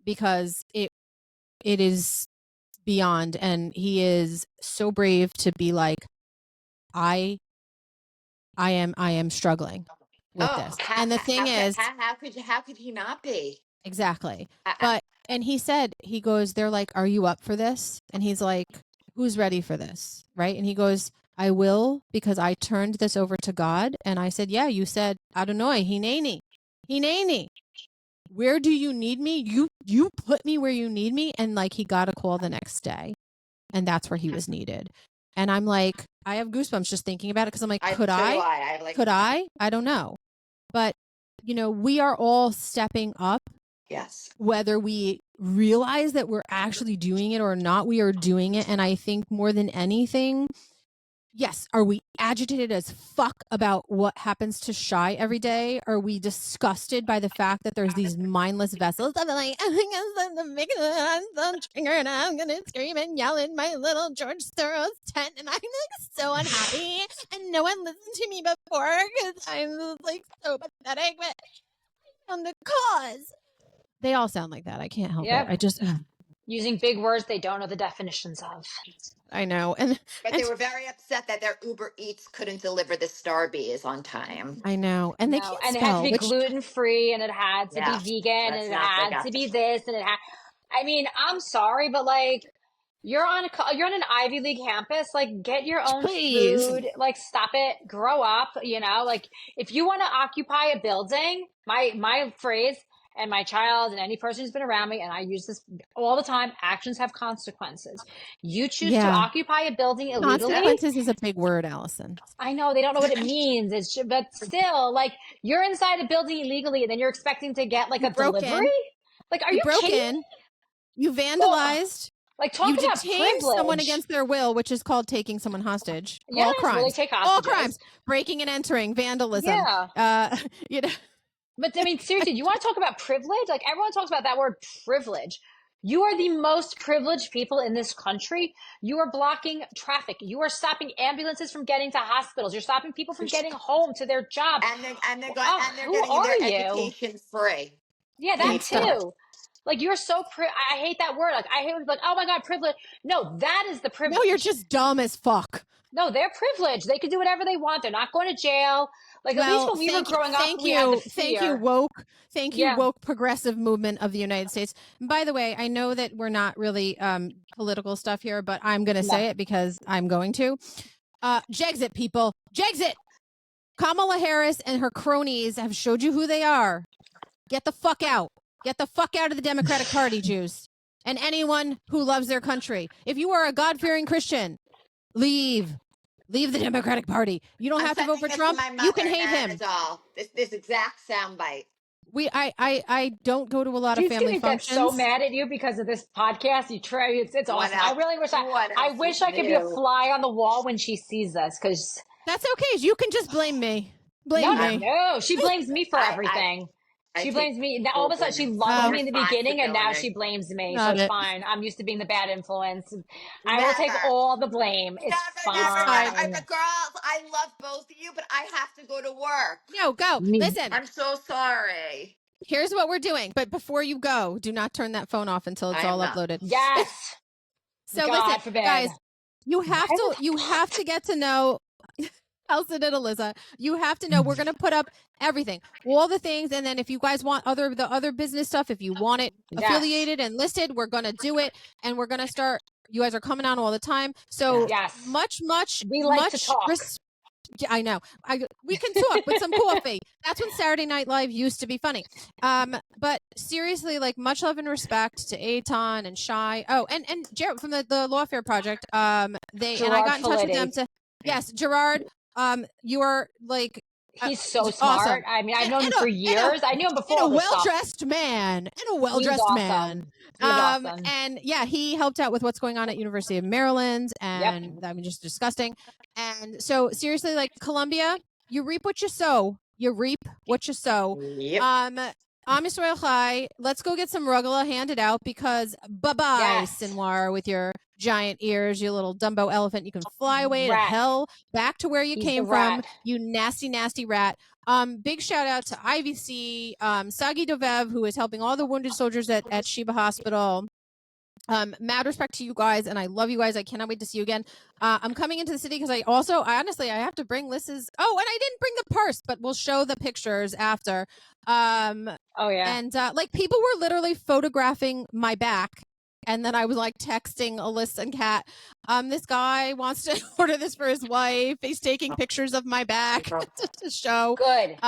because it is beyond. And he is so brave to be like, I am struggling with this. And the thing is, how could he not be? Exactly. And he goes, they're like, are you up for this? And he's like, who's ready for this? Right. And he goes, I will, because I turned this over to God and I said, yeah, you said, Adonai, Hineni. Where do you need me? You put me where you need me. And like, he got a call the next day and that's where he was needed. And I'm like, I have goosebumps just thinking about it. Cause I'm like, could I? I don't know. But you know, we are all stepping up. Yes. Whether we realize that we're actually doing it or not, we are doing it. And I think more than anything, yes, are we agitated as fuck about what happens to Shy every day? Are we disgusted by the fact that there's these mindless vessels? I'm like, I'm so triggered. I'm gonna scream and yell in my little George Soros tent, and I'm like so unhappy, and no one listened to me before because I'm like so pathetic. But on the cause, they all sound like that. I can't help it. I just using big words they don't know the definitions of. I know. But they were very upset that their Uber Eats couldn't deliver the Starbies on time. I know. And they can't and spell, it had to be gluten free, and it had to be vegan, and it had to be this, and it had. I mean, I'm sorry, but like, you're on an Ivy League campus. Like, get your own food. Like, stop it. Grow up. You know, like, if you want to occupy a building, my phrase, and my child and any person who's been around me, and I use this all the time, actions have consequences. You choose to occupy a building illegally. Consequences is a big word, Allison. I know, they don't know what it means. But still, like, you're inside a building illegally, and then you're expecting to get like a delivery? Like, are you kidding? You vandalized. Like, talk about detained someone against their will, which is called taking someone hostage. Yeah, all crimes. Well, they take all crimes. Breaking and entering, vandalism. Yeah. You know. But I mean, seriously, you want to talk about privilege? Like, everyone talks about that word privilege. You are the most privileged people in this country. You are blocking traffic. You are stopping ambulances from getting to hospitals. You're stopping people from getting home to their job. And they're getting their education free. Yeah, that too. Like, you're so I hate that word. Like, I hate like, oh my God, privilege. No, that is the privilege. No, you're just dumb as fuck. No, they're privileged. They can do whatever they want. They're not going to jail. Like, at least when we were growing up, we had the fear. Thank you, woke. Thank you, woke progressive movement of the United States. And by the way, I know that we're not really political stuff here, but I'm going to say it because I'm going to. Jexit, people. Jexit! Kamala Harris and her cronies have showed you who they are. Get the fuck out. Get the fuck out of the Democratic Party, Jews. And anyone who loves their country. If you are a God-fearing Christian, leave. Leave the Democratic Party. You don't have to vote for Trump. You can hate him. This exact soundbite. I don't go to a lot of family functions. So mad at you because of this podcast. It's awesome. I really wish I could be a fly on the wall when she sees this, because that's okay. You can just blame me. Blame me. No, she blames me for everything. She blames me. Now, all of a sudden, she loved me in the beginning, and now she blames me. So it's fine. I'm used to being the bad influence. I will take all the blame. It's fine. Girls, I love both of you, but I have to go to work. No, go. Listen. I'm so sorry. Here's what we're doing. But before you go, do not turn that phone off until it's all uploaded. Yes. So listen, guys, you have to get to know Alison and Alyssa. You have to know we're going to put up everything, all the things, and then if you guys want the other business stuff, if you want it affiliated and listed, we're going to do it, and we're going to start. You guys are coming on all the time, so much. We like to talk. I know. We can talk with some coffee. That's when Saturday Night Live used to be funny. But seriously, like, much love and respect to Aton and Shy. Oh, and Jared from the Lawfare Project. And I got in touch with them to. Yes, Gerard. You are like. He's so smart. Awesome. I mean, I've known him for years. I knew him before. And a well-dressed man. Man. Awesome. And yeah, he helped out with what's going on at University of Maryland, and I mean, just disgusting. And so seriously, like, Columbia, you reap what you sow. You reap what you sow. Yep. Am Yisrael Chai, let's go get some rugula handed out, because bye-bye, Sinwar, with your giant ears, you little Dumbo elephant. You can fly away to hell, back to where you came from, you nasty, nasty rat. Big shout out to IVC, Sagi Dovev, who is helping all the wounded soldiers at Sheba Hospital. Mad respect to you guys, and I love you guys. I cannot wait to see you again. I'm coming into the city because I honestly have to bring Lyss's. Oh, and I didn't bring the purse, but we'll show the pictures after. Oh yeah. And like, people were literally photographing my back And then I was like texting Alyssa and Kat, this guy wants to order this for his wife. He's taking pictures of my back to show. Good.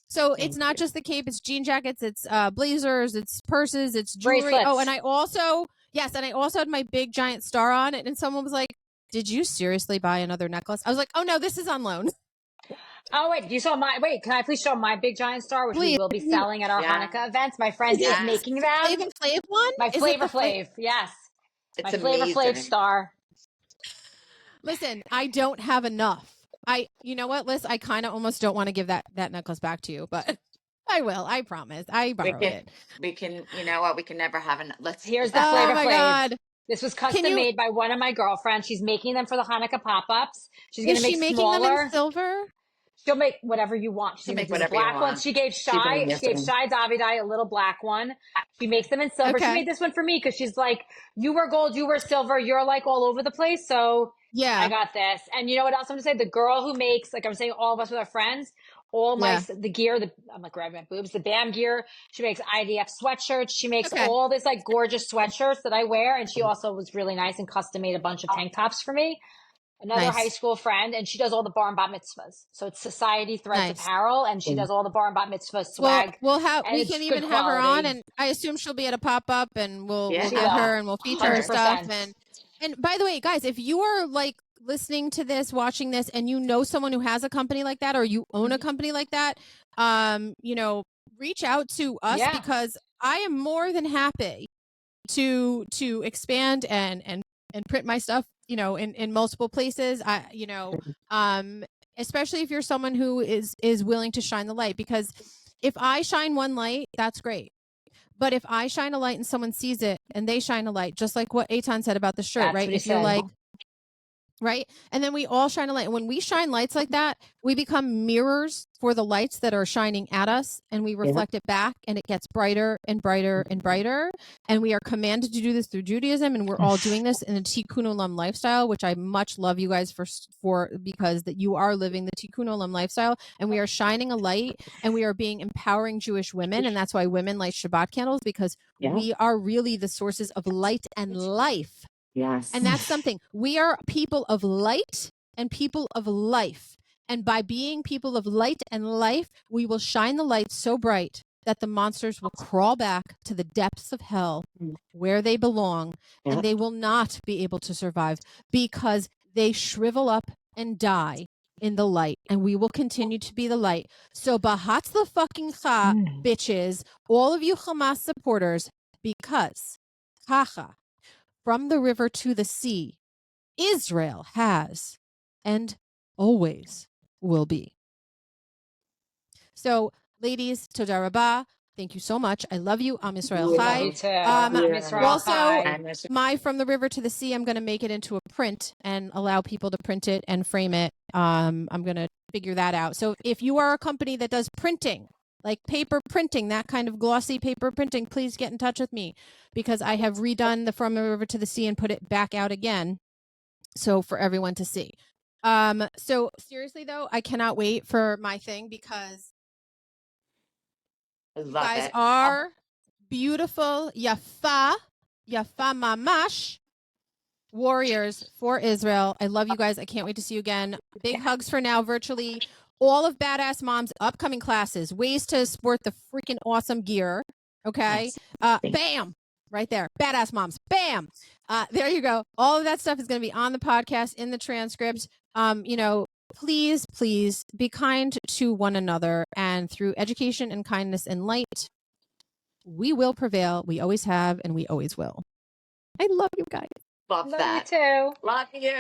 So it's not just the cape, it's jean jackets, it's blazers, it's purses, it's jewelry. Bracelets. Oh, and I also had my big giant star on it. And someone was like, did you seriously buy another necklace? I was like, oh no, this is on loan. Oh, wait, you saw can I please show my big giant star, which we will be selling at our Hanukkah events? My friend is making them. Flavor Flav one? My Flavor Flav, yes. It's my Flavor Flav amazing. star. Listen, I don't have enough. You know what, Lyss? I kind of almost don't want to give that necklace back to you, but I will. I promise. I borrowed it. We can, you know what? We can never have Here's the Flavor Flav. God. This was custom made by one of my girlfriends. She's making them for the Hanukkah pop-ups. She's going to make making smaller. them in silver? She'll make whatever you want. She'll make these black ones. She gave Shai Davidai a little black one. She makes them in silver. Okay. She made this one for me because she's like, you were gold, you were silver, you're like all over the place. So yeah, I got this. And you know what else I'm going to say? The girl who makes, like I'm saying, all of us with our friends, the gear, I'm like grabbing my boobs, the B.A.M gear. She makes IDF sweatshirts. She makes all this like gorgeous sweatshirts that I wear. And she also was really nice and custom made a bunch of tank tops for me. Another high school friend, and she does all the bar and bat mitzvahs. So it's Society Threads Apparel, and she does all the bar and bat mitzvah swag. We can even have her on, and I assume she'll be at a pop-up, and we'll get her, and we'll feature her stuff. And by the way, guys, if you are like listening to this, watching this, and you know someone who has a company like that, or you own a company like that, reach out to us because I am more than happy to expand and print my stuff, in multiple places. Especially if you're someone who is willing to shine the light, because if I shine one light, that's great. But if I shine a light and someone sees it and they shine a light, just like what Eitan said about the shirt, that's right? If you're like, right? And then we all shine a light. And when we shine lights like that, we become mirrors for the lights that are shining at us, and we reflect it back, and it gets brighter and brighter and brighter. And we are commanded to do this through Judaism, and we're all doing this in the Tikkun Olam lifestyle, which I much love you guys for because that you are living the Tikkun Olam lifestyle, and we are shining a light, and we are being empowering Jewish women, and that's why women light Shabbat candles, because we are really the sources of light and life. Yes. And that's something. We are people of light and people of life. And by being people of light and life, we will shine the light so bright that the monsters will crawl back to the depths of hell where they belong, and they will not be able to survive because they shrivel up and die in the light, and we will continue to be the light. So Bahatz fucking cha, bitches, all of you Hamas supporters, because Kacha, from the river to the sea, Israel has and always will be. So, ladies, toda rabah. Thank you so much. I love you. Am Yisrael Chai. You too. Also, my From the River to the Sea, I'm going to make it into a print and allow people to print it and frame it. I'm going to figure that out. So if you are a company that does printing, like paper printing, that kind of glossy paper printing, please get in touch with me, because I have redone the From the River to the Sea and put it back out again, so for everyone to see. So seriously though, I cannot wait for my thing, because you guys are beautiful, yafa mamash warriors for Israel. I love you guys. I can't wait to see you again. Big hugs for now, virtually. All of Badass Mom's upcoming classes, ways to sport the freaking awesome gear. Okay. Bam. Right there. Badass Moms. Bam. There you go. All of that stuff is going to be on the podcast, in the transcripts. Please be kind to one another, and through education and kindness and light, we will prevail. We always have, and we always will. I love you guys. Love that. You too. Love you.